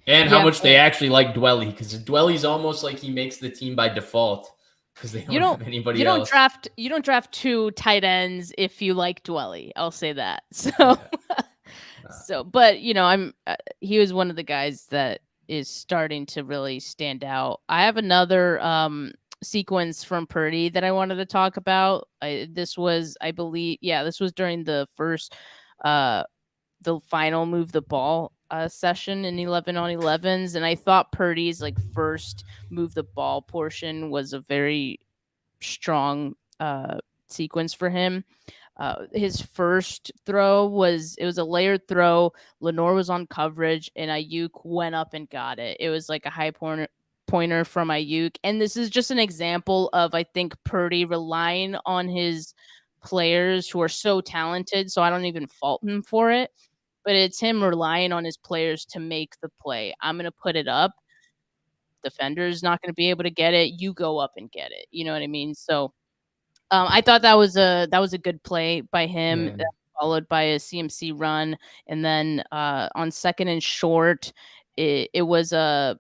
Speaker 3: And how much they actually like Dwelly, because Dwelly's almost like he makes the team by default because they don't have anybody else.
Speaker 2: You don't draft 2 tight ends if you like Dwelly. I'll say that. So, but he was one of the guys that is starting to really stand out. I have another sequence from Purdy that I wanted to talk about. This was during the first, the final move the ball session in 11-on-11s, and I thought Purdy's like first move the ball portion was a very strong sequence for him. His first throw was a layered throw. Lenore was on coverage, and Ayuk went up and got it. It was like a high pointer from Ayuk, and this is just an example of, I think, Purdy relying on his players who are so talented. So I don't even fault him for it. But it's him relying on his players to make the play. I'm going to put it up. Defender's not going to be able to get it. You go up and get it. You know what I mean? So I thought that was a good play by him, followed by a CMC run. And then on 2nd and short, it was a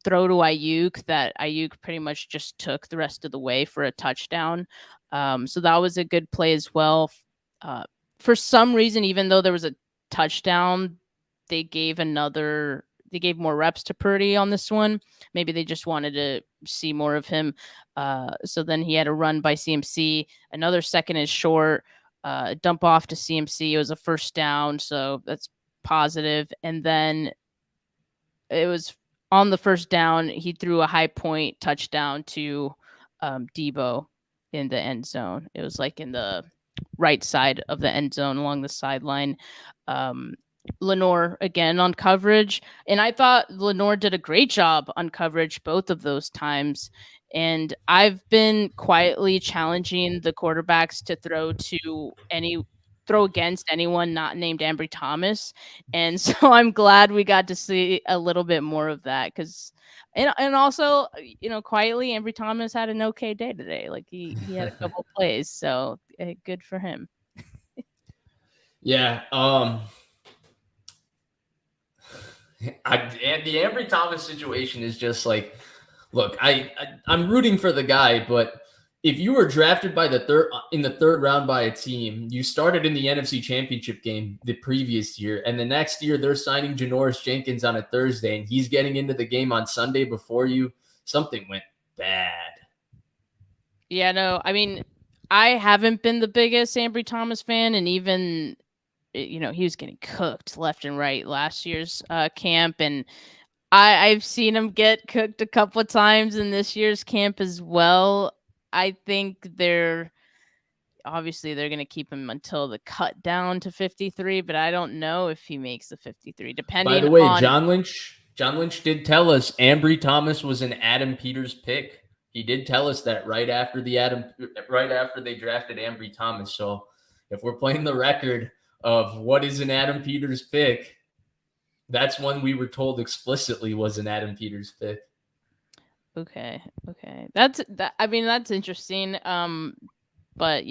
Speaker 2: throw to Ayuk that Ayuk pretty much just took the rest of the way for a touchdown. So that was a good play as well. For some reason, even though there was a touchdown, they gave more reps to Purdy on this one. Maybe they just wanted to see more of him. So then he had a run by CMC. Another second is short. Dump off to CMC. It was a first down, so that's positive. And then it was on the first down, he threw a high point touchdown to Debo in the end zone. It was like in the right side of the end zone along the sideline. Lenore again on coverage, and I thought Lenore did a great job on coverage both of those times. And I've been quietly challenging the quarterbacks to throw against anyone not named Ambry Thomas, and so I'm glad we got to see a little bit more of that because. And also, quietly, Ambry Thomas had an okay day today. Like he had a couple plays, so good for him.
Speaker 3: Yeah. And the Ambry Thomas situation is just like, look, I'm rooting for the guy, but if you were drafted in the third round by a team, you started in the NFC Championship game the previous year, and the next year they're signing Janoris Jenkins on a Thursday, and he's getting into the game on Sunday before you, something went bad.
Speaker 2: Yeah, no, I mean, I haven't been the biggest Ambry Thomas fan, and even he was getting cooked left and right last year's camp, and I've seen him get cooked a couple of times in this year's camp as well. I think they're going to keep him until the cut down to 53, but I don't know if he makes the 53. Depending.
Speaker 3: By the way, John Lynch did tell us Ambry Thomas was an Adam Peters pick. He did tell us that right after they drafted Ambry Thomas. So if we're playing the record of what is an Adam Peters pick, that's one we were told explicitly was an Adam Peters pick.
Speaker 2: Okay. That's interesting. But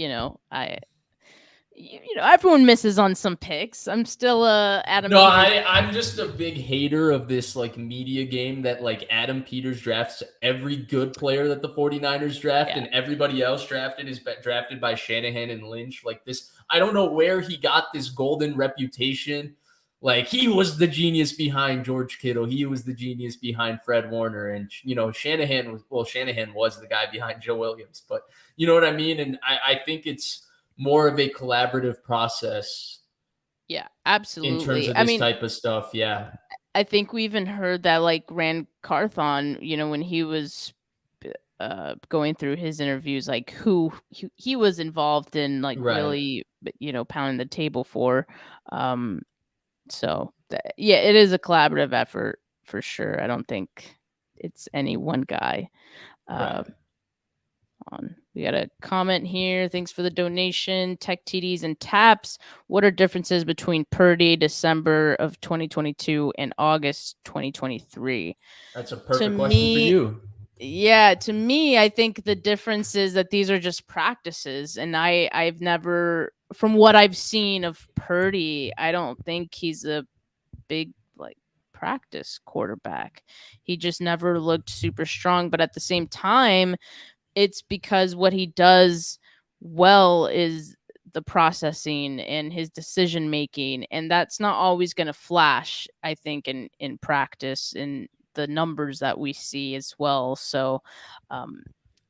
Speaker 2: everyone misses on some picks. I'm still Adam.
Speaker 3: No, I'm just a big hater of this like media game that like Adam Peters drafts every good player that the 49ers draft, and everybody else drafted is drafted by Shanahan and Lynch. Like this, I don't know where he got this golden reputation. Like he was the genius behind George Kittle. He was the genius behind Fred Warner. And, Shanahan was the guy behind Joe Williams. But you know what I mean? And I think it's more of a collaborative process.
Speaker 2: Yeah, absolutely.
Speaker 3: In terms of this type of stuff. Yeah.
Speaker 2: I think we even heard that like Rand Carthon, when he was going through his interviews, like who he was involved in, like really, pounding the table for. So it is a collaborative effort for sure. I don't think it's any one guy. We got a comment here. Thanks for the donation. Tech TDs and Taps. What are differences between Purdy December of 2022 and August 2023?
Speaker 3: That's a perfect question for you.
Speaker 2: Yeah, to me, I think the difference is that these are just practices, and I've never, from what I've seen of Purdy, I don't think he's a big like practice quarterback. He just never looked super strong, but at the same time, it's because what he does well is the processing and his decision making, and that's not always going to flash, I think, in practice and the numbers that we see as well. So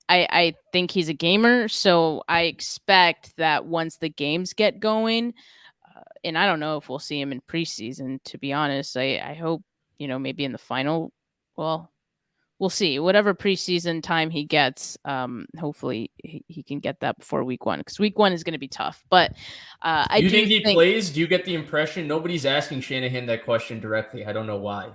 Speaker 2: I think he's a gamer, so I expect that once the games get going, and I don't know if we'll see him in preseason, to be honest. I hope, maybe in the final, well, we'll see. Whatever preseason time he gets, hopefully he can get that before week one, because week one is going to be tough. But I do think he plays?
Speaker 3: Do you get the impression nobody's asking Shanahan that question directly? I don't know why.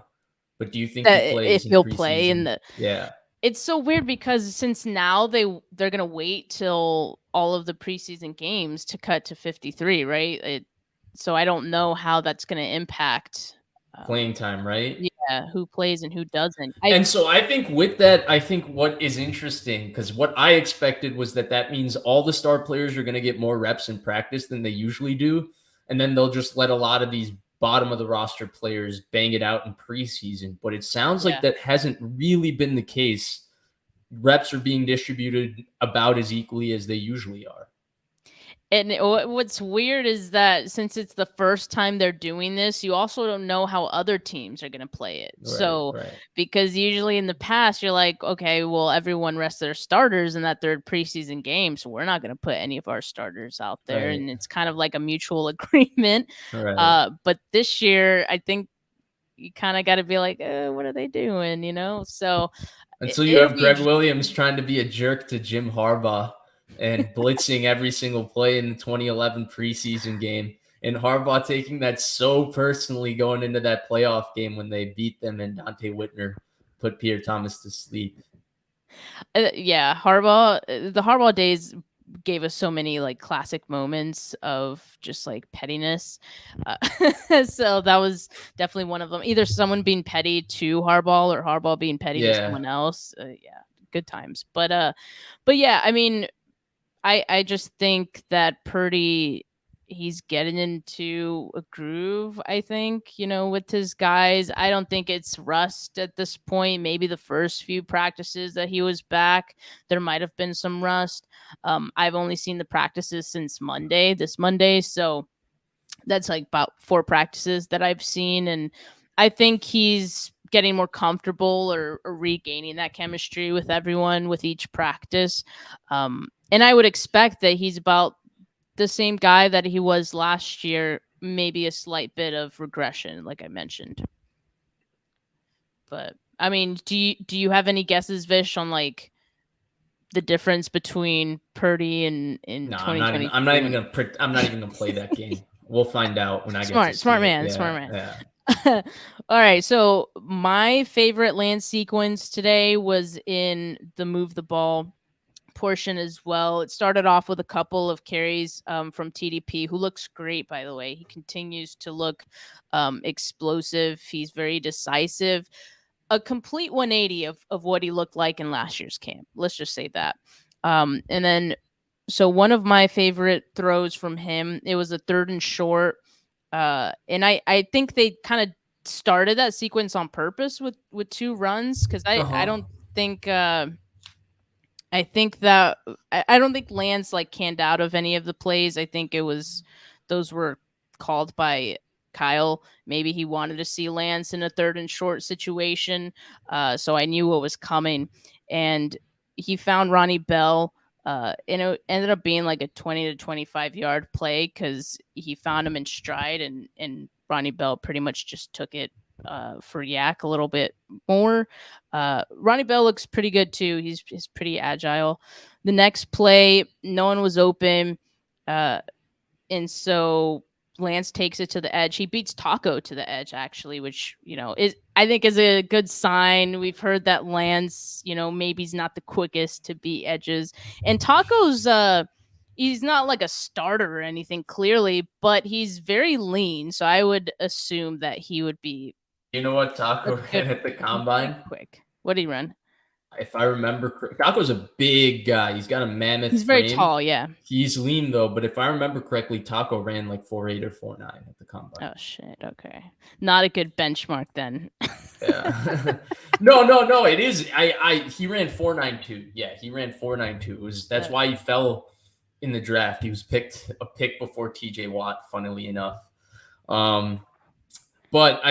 Speaker 3: But do you think he plays?
Speaker 2: If he'll play in the
Speaker 3: yeah,
Speaker 2: it's so weird because since now they're gonna wait till all of the preseason games to cut to 53, right? So I don't know how that's gonna impact
Speaker 3: playing time, right?
Speaker 2: Yeah, who plays and who doesn't.
Speaker 3: And so I think with that, I think what is interesting, because what I expected was that means all the star players are going to get more reps in practice than they usually do, and then they'll just let a lot of these bottom of the roster players bang it out in preseason, but it sounds like
Speaker 2: Yeah.
Speaker 3: that hasn't really been the case. Reps are being distributed about as equally as they usually are.
Speaker 2: And what's weird is that since it's the first time they're doing this, you also don't know how other teams are going to play it.
Speaker 3: Right.
Speaker 2: Because usually in the past, you're like, okay, well, everyone rests their starters in that third preseason game, so we're not going to put any of our starters out there.
Speaker 3: Right.
Speaker 2: And it's kind of like a mutual agreement.
Speaker 3: Right.
Speaker 2: But this year, I think you kind of got to be like, what are they doing? So
Speaker 3: Until you have Greg Williams trying to be a jerk to Jim Harbaugh and blitzing every single play in the 2011 preseason game, and Harbaugh taking that so personally going into that playoff game when they beat them and Dante Whitner put Pierre Thomas to sleep.
Speaker 2: Yeah, the Harbaugh days gave us so many like classic moments of just like pettiness. So that was definitely one of them. Either someone being petty to Harbaugh or Harbaugh being petty to someone else. Yeah, good times. But yeah, I mean, I just think that Purdy, he's getting into a groove, I think, with his guys. I don't think it's rust at this point. Maybe the first few practices that he was back, there might have been some rust. I've only seen the practices since this Monday. So that's like about 4 practices that I've seen. And I think he's getting more comfortable or regaining that chemistry with everyone with each practice. And I would expect that he's about the same guy that he was last year, maybe a slight bit of regression, like I mentioned. But I mean, do you have any guesses, Vish, on like the difference between Purdy and in 2022?
Speaker 3: I'm not even gonna play that game. We'll find out when I get to see
Speaker 2: smart
Speaker 3: it.
Speaker 2: man.
Speaker 3: Yeah.
Speaker 2: All right, so my favorite land sequence today was in the move the ball portion as well. It started off with a couple of carries from TDP, who looks great, by the way. He continues to look explosive. He's very decisive. A complete 180 of what he looked like in last year's camp. Let's just say that. And then, so one of my favorite throws from him, it was a 3rd and short. And I think they kind of started that sequence on purpose with 2 runs, because I don't think I don't think Lance like canned out of any of the plays. I think those were called by Kyle. Maybe he wanted to see Lance in a 3rd and short situation. So I knew what was coming, and he found Ronnie Bell. And it ended up being like a 20 to 25 yard play because he found him in stride, and Ronnie Bell pretty much just took it for Yak a little bit more. Ronnie Bell looks pretty good too. He's pretty agile. The next play, no one was open. And so Lance takes it to the edge. He beats Taco to the edge, actually, which, I think is a good sign. We've heard that Lance, maybe he's not the quickest to beat edges. And Taco's, he's not like a starter or anything, clearly, but he's very lean. So I would assume that he would be.
Speaker 3: You know what Taco ran at the combine?
Speaker 2: Quick. What did he run?
Speaker 3: If I remember, Taco's a big guy. He's got a mammoth.
Speaker 2: He's very tall, yeah.
Speaker 3: He's lean though, but if I remember correctly, Taco ran like 4.8 or 4.9 at the combine.
Speaker 2: Oh shit! Okay, not a good benchmark then.
Speaker 3: Yeah. No. It is. He ran 4.92. Yeah, he ran 4.92. That's why he fell in the draft. He was a pick before TJ Watt. Funnily enough. But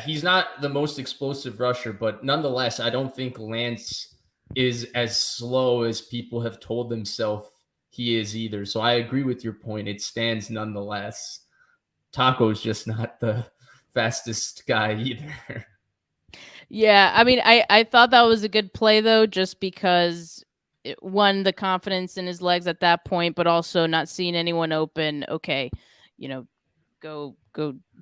Speaker 3: he's not the most explosive rusher, but nonetheless, I don't think Lance is as slow as people have told themselves he is either. So I agree with your point. It stands nonetheless. Taco's just not the fastest guy either.
Speaker 2: Yeah, I mean, I thought that was a good play though, just because it won the confidence in his legs at that point, but also not seeing anyone open. Okay, go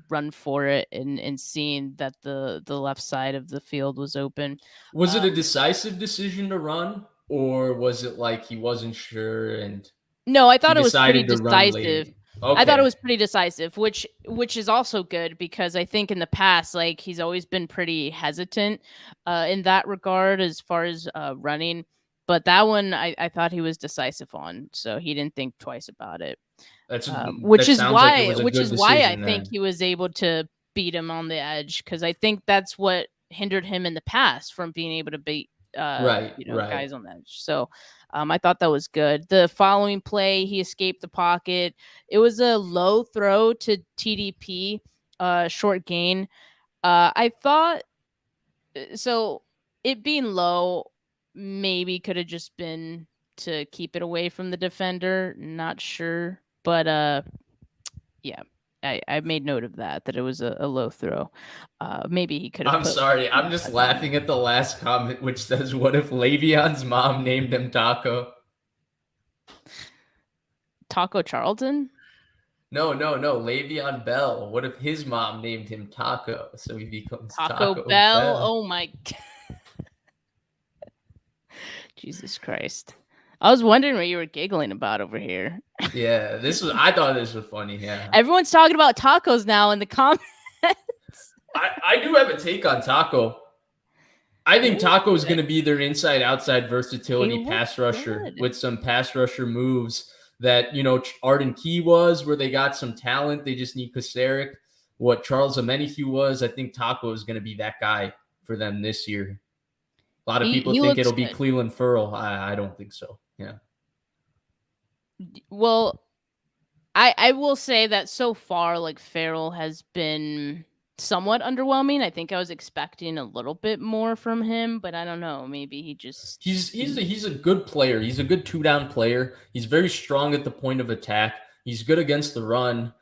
Speaker 2: run for it, and seeing that the left side of the field was open.
Speaker 3: Was it a decisive decision to run, or was it like he wasn't sure and
Speaker 2: no, I thought it was pretty decisive.
Speaker 3: Okay.
Speaker 2: I thought it was pretty decisive, which is also good, because I think in the past, like, he's always been pretty hesitant in that regard as far as running. But that one I thought he was decisive on, so he didn't think twice about it.
Speaker 3: That
Speaker 2: Which is
Speaker 3: sounds like it was a
Speaker 2: why
Speaker 3: good
Speaker 2: I
Speaker 3: decision
Speaker 2: think
Speaker 3: then.
Speaker 2: he was able to beat him on the edge, because I think that's what hindered him in the past from being able to beat
Speaker 3: Right.
Speaker 2: guys on the edge. So I thought that was good. The following play, he escaped the pocket. It was a low throw to TDP, short gain. I thought so. It being low maybe could have just been to keep it away from the defender. Not sure, but yeah, I made note of that it was a low throw. Maybe he could have.
Speaker 3: I'm sorry. I'm just laughing at the last comment, which says, "What if Le'Veon's mom named him Taco?"
Speaker 2: Taco Charlton?
Speaker 3: No. Le'Veon Bell. What if his mom named him Taco, so he becomes
Speaker 2: Taco
Speaker 3: Taco
Speaker 2: Bell? Oh my Jesus Christ. I was wondering what you were giggling about over here.
Speaker 3: Yeah, I thought this was funny. Yeah.
Speaker 2: Everyone's talking about tacos now in the comments.
Speaker 3: I do have a take on Taco. I think Taco is going to be their inside-outside versatility pass rusher with some pass rusher moves that, Arden Key was, where they got some talent. They just need Kasarik. What Charles Omenihu was, I think Taco is going to be that guy for them this year. A lot of people think it'll be Cleveland Ferrell. I don't think so. Yeah.
Speaker 2: Well, I will say that so far, like, Ferrell has been somewhat underwhelming. I think I was expecting a little bit more from him, but I don't know. Maybe he just
Speaker 3: he's a good player. He's a good 2-down player. He's very strong at the point of attack. He's good against the run.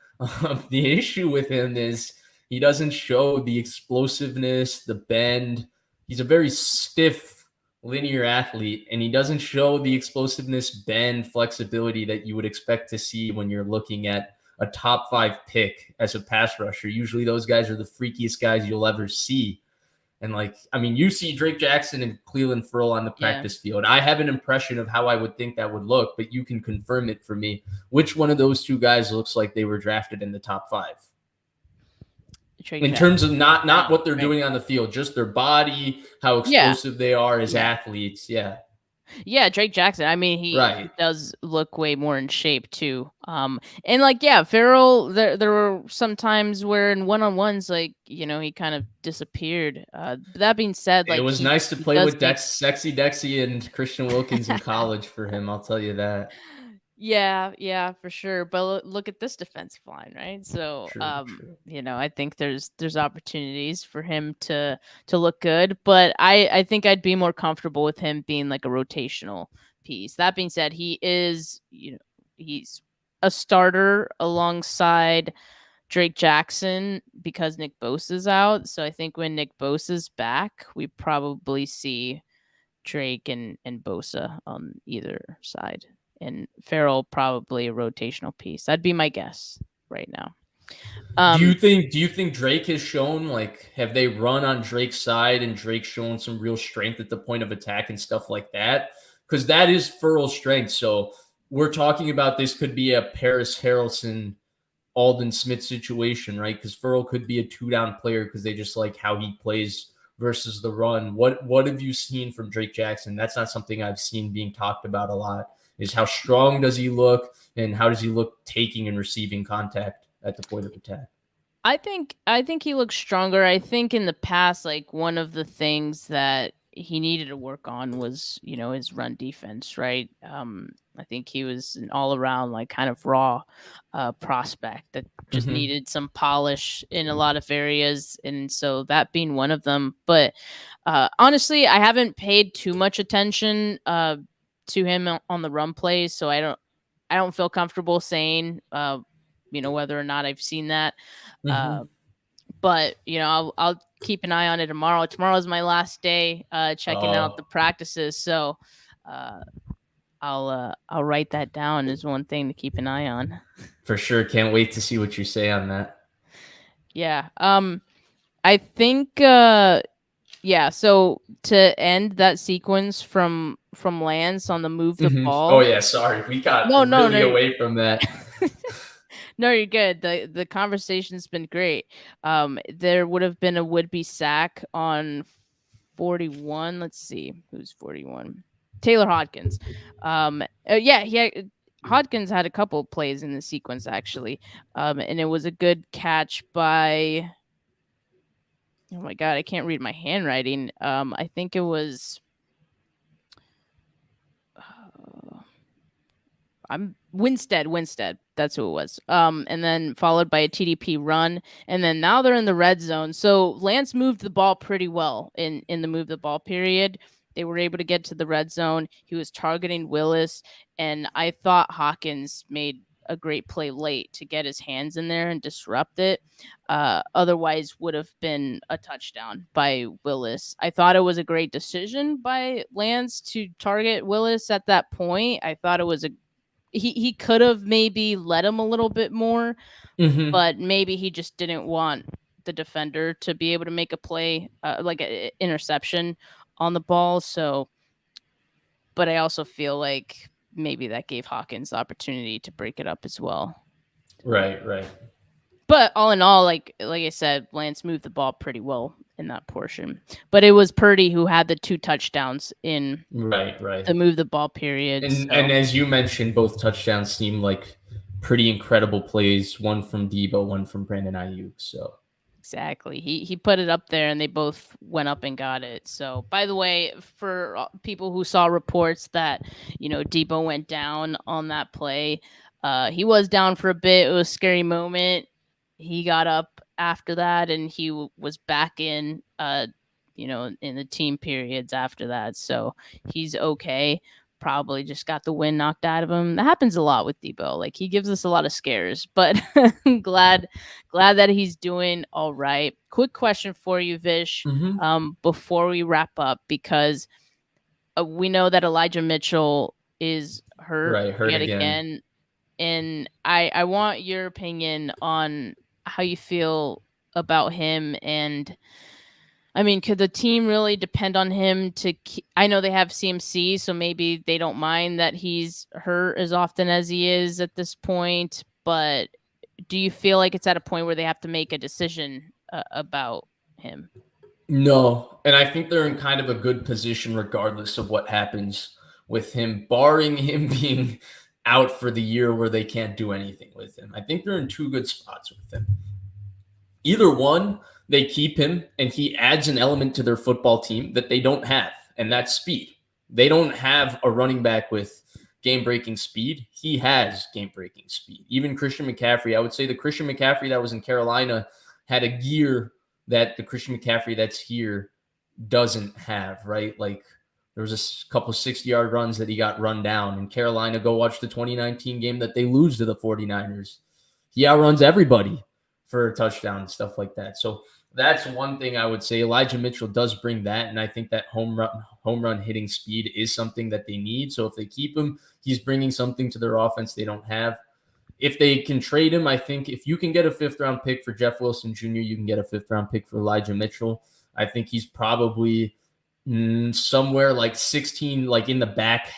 Speaker 3: The issue with him is he doesn't show the explosiveness, the bend. He's a very stiff, linear athlete, and he doesn't show the explosiveness, bend, flexibility that you would expect to see when you're looking at a top 5 pick as a pass rusher. Usually those guys are the freakiest guys you'll ever see. And you see Drake Jackson and Cleveland Ferrell on the practice field. I have an impression of how I would think that would look, but you can confirm it for me. Which one of those two guys looks like they were drafted in the top 5? In terms of not what they're doing on the field, just their body, how explosive they are as athletes. Yeah.
Speaker 2: Yeah, Drake Jackson. I mean, he does look way more in shape too. And Ferrell. There were some times where in one-on-ones, he kind of disappeared. That being said,
Speaker 3: it was nice to play with Sexy Dexy and Christian Wilkins in college for him. I'll tell you that.
Speaker 2: Yeah, for sure. But look at this defensive line, right? So,
Speaker 3: true.
Speaker 2: I think there's opportunities for him to look good, but I think I'd be more comfortable with him being like a rotational piece. That being said, he is, he's a starter alongside Drake Jackson because Nick Bosa's out. So I think when Nick Bosa's back, we probably see Drake and Bosa on either side. And Ferrell probably a rotational piece. That'd be my guess right now.
Speaker 3: Do you think Drake has shown, have they run on Drake's side and Drake shown some real strength at the point of attack and stuff like that? Because that is Ferrell's strength. So we're talking about this could be a Paris Harrelson, Aldon Smith situation, right? Because Ferrell could be a 2-down player because they just like how he plays versus the run. What have you seen from Drake Jackson? That's not something I've seen being talked about a lot. Is how strong does he look and how does he look taking and receiving contact at the point of attack?
Speaker 2: I think he looks stronger. I think in the past, one of the things that he needed to work on was, his run defense, right? I think he was an all around kind of raw prospect that just needed some polish in a lot of areas. And so that being one of them. But honestly, I haven't paid too much attention to him on the run plays, so I don't feel comfortable saying whether or not I've seen that. But I'll keep an eye on it tomorrow. Tomorrow's my last day checking out the practices, so I'll write that down as one thing to keep an eye on.
Speaker 3: For sure, can't wait to see what you say on that.
Speaker 2: Yeah, I think so to end that sequence from Lance on the move the ball.
Speaker 3: Oh yeah, sorry, we got really away from that.
Speaker 2: No, you're good. The conversation's been great. There would have been a would-be sack on 41. Let's see who's 41. Taylor Hodgins. Hodgins had a couple plays in the sequence actually, and it was a good catch by. Oh my god, I can't read my handwriting. I think it was. I'm Winstead. That's who it was. And then followed by a TDP run, and then now they're in the red zone. So Lance moved the ball pretty well in the move the ball period. They were able to get to the red zone. He was targeting Willis, and I thought Hawkins made a great play late to get his hands in there and disrupt it. Otherwise, would have been a touchdown by Willis. I thought it was a great decision by Lance to target Willis at that point. I thought it was he could have maybe let him a little bit more, but maybe he just didn't want the defender to be able to make a play, like an interception on the ball. So, but I also feel like maybe that gave Hawkins the opportunity to break it up as well.
Speaker 3: Right.
Speaker 2: But all in all, like I said, Lance moved the ball pretty well in that portion. But it was Purdy who had the 2 touchdowns in the move the ball period.
Speaker 3: And as you mentioned, both touchdowns seem like pretty incredible plays. One from Debo, one from Brandon Ayuk. So
Speaker 2: exactly, he put it up there, and they both went up and got it. So, by the way, for people who saw reports that Debo went down on that play, he was down for a bit. It was a scary moment. He got up after that, and he was back in in the team periods after that. So he's okay. Probably just got the wind knocked out of him. That happens a lot with Debo. Like, he gives us a lot of scares, but glad that he's doing all right. Quick question for you, Vish, before we wrap up, because we know that Elijah Mitchell is hurt yet again. And I want your opinion on how you feel about him. And I mean, could the team really depend on him to I know they have CMC, so maybe they don't mind that he's hurt as often as he is at this point. But do you feel like it's at a point where they have to make a decision about him?
Speaker 3: No. And I think they're in kind of a good position regardless of what happens with him, barring him being out for the year where they can't do anything with him. I think they're in 2 good spots with him. Either one, they keep him and he adds an element to their football team that they don't have, and that's speed. They don't have a running back with game-breaking speed. He has game-breaking speed. Even Christian McCaffrey, I would say the Christian McCaffrey that was in Carolina had a gear that the Christian McCaffrey that's here doesn't have, right? Like, there was a couple 60-yard runs that he got run down. In Carolina, go watch the 2019 game that they lose to the 49ers. He outruns everybody for a touchdown and stuff like that. So that's one thing I would say. Elijah Mitchell does bring that, and I think that home run hitting speed is something that they need. So if they keep him, he's bringing something to their offense they don't have. If they can trade him, I think if you can get a 5th-round pick for Jeff Wilson Jr., you can get a 5th-round pick for Elijah Mitchell. I think he's probably somewhere like 16, like in the back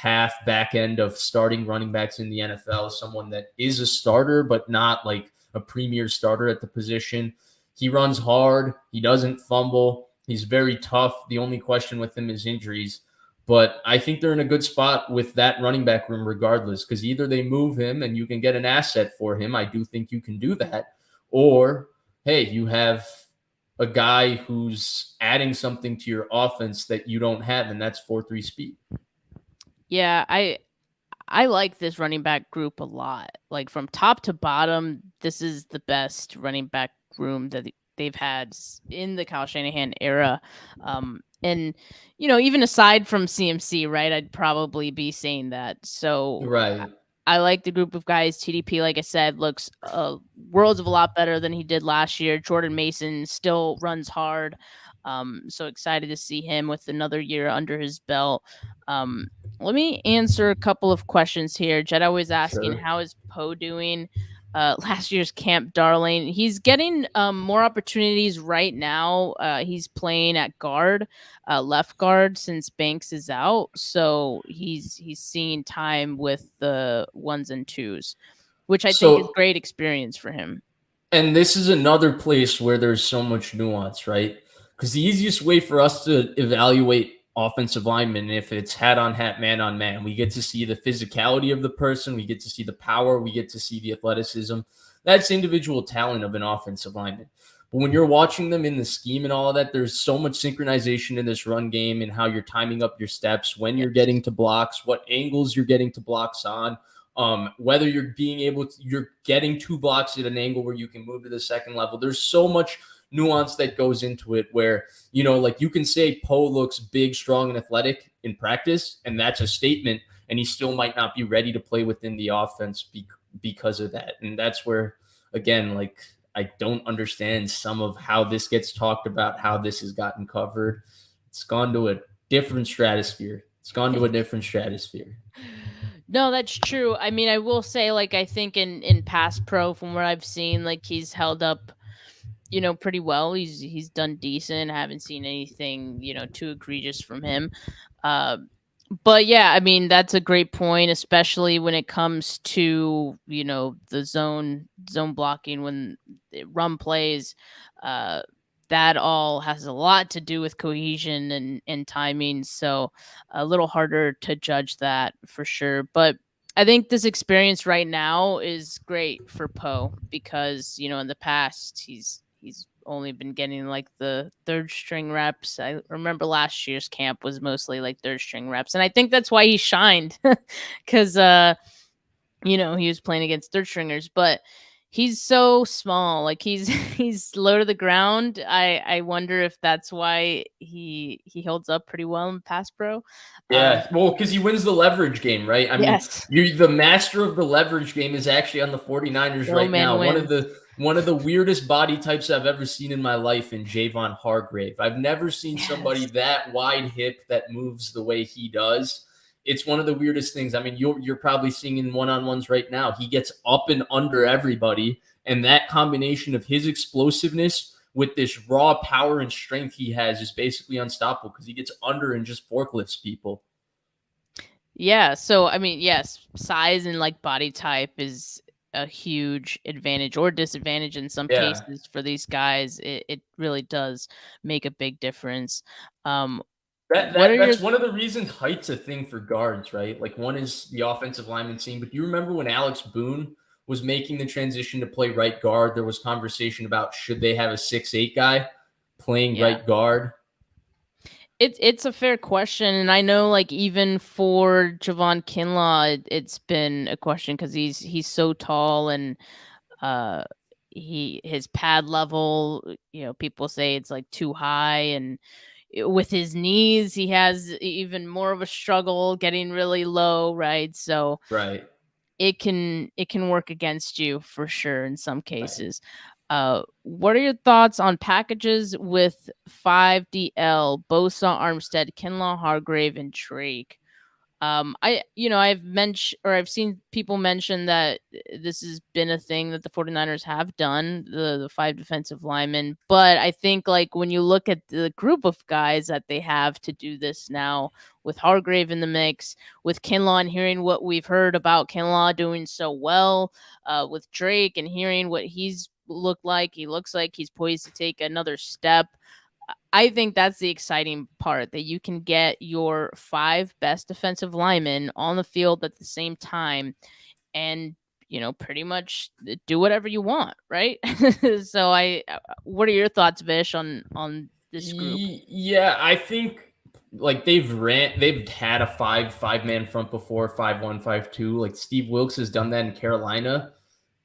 Speaker 3: end of starting running backs in the NFL, someone that is a starter, but not like a premier starter at the position. He runs hard. He doesn't fumble. He's very tough. The only question with him is injuries. But I think they're in a good spot with that running back room regardless, because either they move him and you can get an asset for him. I do think you can do that. Or, hey, you have a guy who's adding something to your offense that you don't have, and that's 4.3 speed.
Speaker 2: Yeah, I like this running back group a lot. Like, from top to bottom, this is the best running back room that they've had in the Kyle Shanahan era. And, even aside from CMC, right, I'd probably be saying that. So
Speaker 3: right.
Speaker 2: I like the group of guys. TDP, like I said, looks worlds of a lot better than he did last year. Jordan Mason still runs hard. So excited to see him with another year under his belt. Let me answer a couple of questions here. Jedi was asking, How is Poe doing? Last year's camp darling. He's getting more opportunities right now. He's playing at guard, left guard, since Banks is out. So he's seeing time with the 1s and 2s, which I think is great experience for him.
Speaker 3: And this is another place where there's so much nuance, right? Because the easiest way for us to evaluate offensive lineman, if it's hat on hat, man on man. We get to see the physicality of the person. We get to see the power. We get to see the athleticism. That's individual talent of an offensive lineman. But when you're watching them in the scheme and all of that, there's so much synchronization in this run game and how you're timing up your steps, when you're getting to blocks, what angles you're getting to blocks on, whether you're you're getting 2 blocks at an angle where you can move to the second level. There's so much nuance that goes into it where, like you can say Poe looks big, strong, and athletic in practice, and that's a statement, and he still might not be ready to play within the offense because of that. And that's where, again, like, I don't understand some of how this gets talked about, how this has gotten covered. It's gone to a different stratosphere.
Speaker 2: No, that's true. I mean, I will say, like, I think in pass pro, from what I've seen, like, he's held up, pretty well. He's done decent. I haven't seen anything, too egregious from him. But yeah, I mean, that's a great point, especially when it comes to, the zone blocking when it run plays. That all has a lot to do with cohesion and timing. So a little harder to judge that for sure. But I think this experience right now is great for Poe because, in the past he's only been getting like the third string reps. I remember last year's camp was mostly like third string reps. And I think that's why he shined because, he was playing against third stringers, but he's so small. Like he's low to the ground. I wonder if that's why he holds up pretty well in pass pro.
Speaker 3: Yeah, well, because he wins the leverage game, right? I mean, the master of the leverage game is actually on the 49ers right now.
Speaker 2: Wins.
Speaker 3: One of the weirdest body types I've ever seen in my life in Javon Hargrave. I've never seen somebody that wide hip that moves the way he does. It's one of the weirdest things. I mean, you're probably seeing in one-on-ones right now. He gets up and under everybody, and that combination of his explosiveness with this raw power and strength he has is basically unstoppable because he gets under and just forklifts people.
Speaker 2: Yeah. So, I mean, yes, size and like body type is a huge advantage or disadvantage in some cases for these guys. It really does make a big difference.
Speaker 3: That's one of the reasons height's a thing for guards, right? Like one is the offensive lineman scene, but do you remember when Alex Boone was making the transition to play right guard? There was conversation about should they have a 6'8" guy playing right guard?
Speaker 2: It's a fair question, and I know like even for Javon Kinlaw, it's been a question because he's so tall and his pad level, people say it's like too high, and with his knees, he has even more of a struggle getting really low, right? So it can work against you for sure in some cases. What are your thoughts on packages with 5DL, Bosa, Armstead, Kinlaw, Hargrave, and Drake? I've seen people mention that this has been a thing that the 49ers have done, the 5 defensive linemen. But I think like when you look at the group of guys that they have to do this now, with Hargrave in the mix, with Kinlaw and hearing what we've heard about Kinlaw doing so well, with Drake and hearing what he's looked like, he looks like he's poised to take another step. I think that's the exciting part, that you can get your 5 best defensive linemen on the field at the same time and, pretty much do whatever you want, right? So what are your thoughts, Vish, on this group?
Speaker 3: Yeah, I think like they've had a 5-man front before, 5-1, 5-2. Like Steve Wilkes has done that in Carolina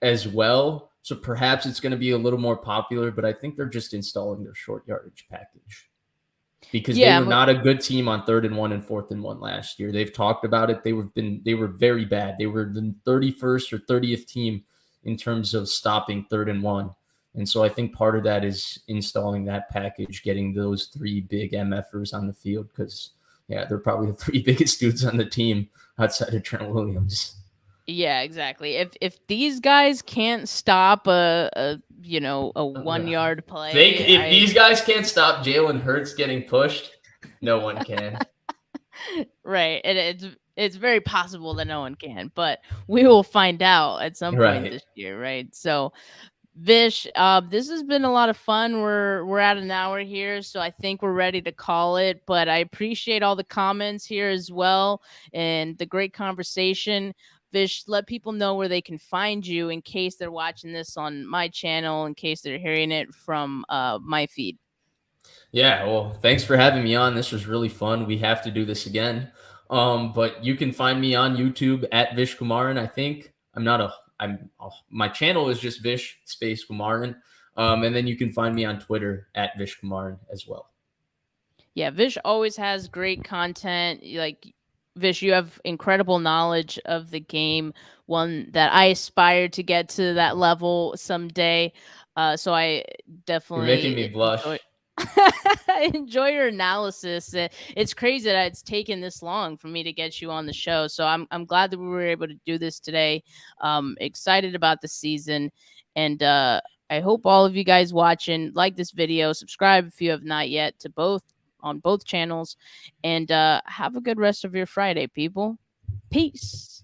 Speaker 3: as well. So perhaps it's going to be a little more popular, but I think they're just installing their short yardage package because they were not a good team on 3rd and 1 and 4th and 1 last year. They've talked about it. They were very bad. They were the 31st or 30th team in terms of stopping 3rd and 1. And so I think part of that is installing that package, getting those 3 big MFers on the field because, they're probably the 3 biggest dudes on the team outside of Trent Williams.
Speaker 2: Yeah, exactly. If these guys can't stop a 1-yard play,
Speaker 3: if these guys can't stop Jalen Hurts getting pushed, no one can.
Speaker 2: Right, and it's very possible that no one can, but we will find out at some point this year, right? So, Vish, this has been a lot of fun. We're at an hour here, so I think we're ready to call it. But I appreciate all the comments here as well and the great conversation. Vish, let people know where they can find you in case they're watching this on my channel, in case they're hearing it from my feed.
Speaker 3: Yeah, well, thanks for having me on. This was really fun. We have to do this again. But you can find me on YouTube at Vish Kumaran. I think my channel is just Vish space Kumaran. And then you can find me on Twitter at Vish Kumaran as well.
Speaker 2: Yeah, Vish always has great content. Like, Vish, you have incredible knowledge of the game, one that I aspire to get to that level someday. So I
Speaker 3: You're making me
Speaker 2: definitely enjoy
Speaker 3: blush.
Speaker 2: enjoy your analysis. It's crazy that it's taken this long for me to get you on the show. So I'm glad that we were able to do this today. Excited about the season, and I hope all of you guys watching like this video, subscribe if you have not yet to both on both channels, and have a good rest of your Friday, people. Peace.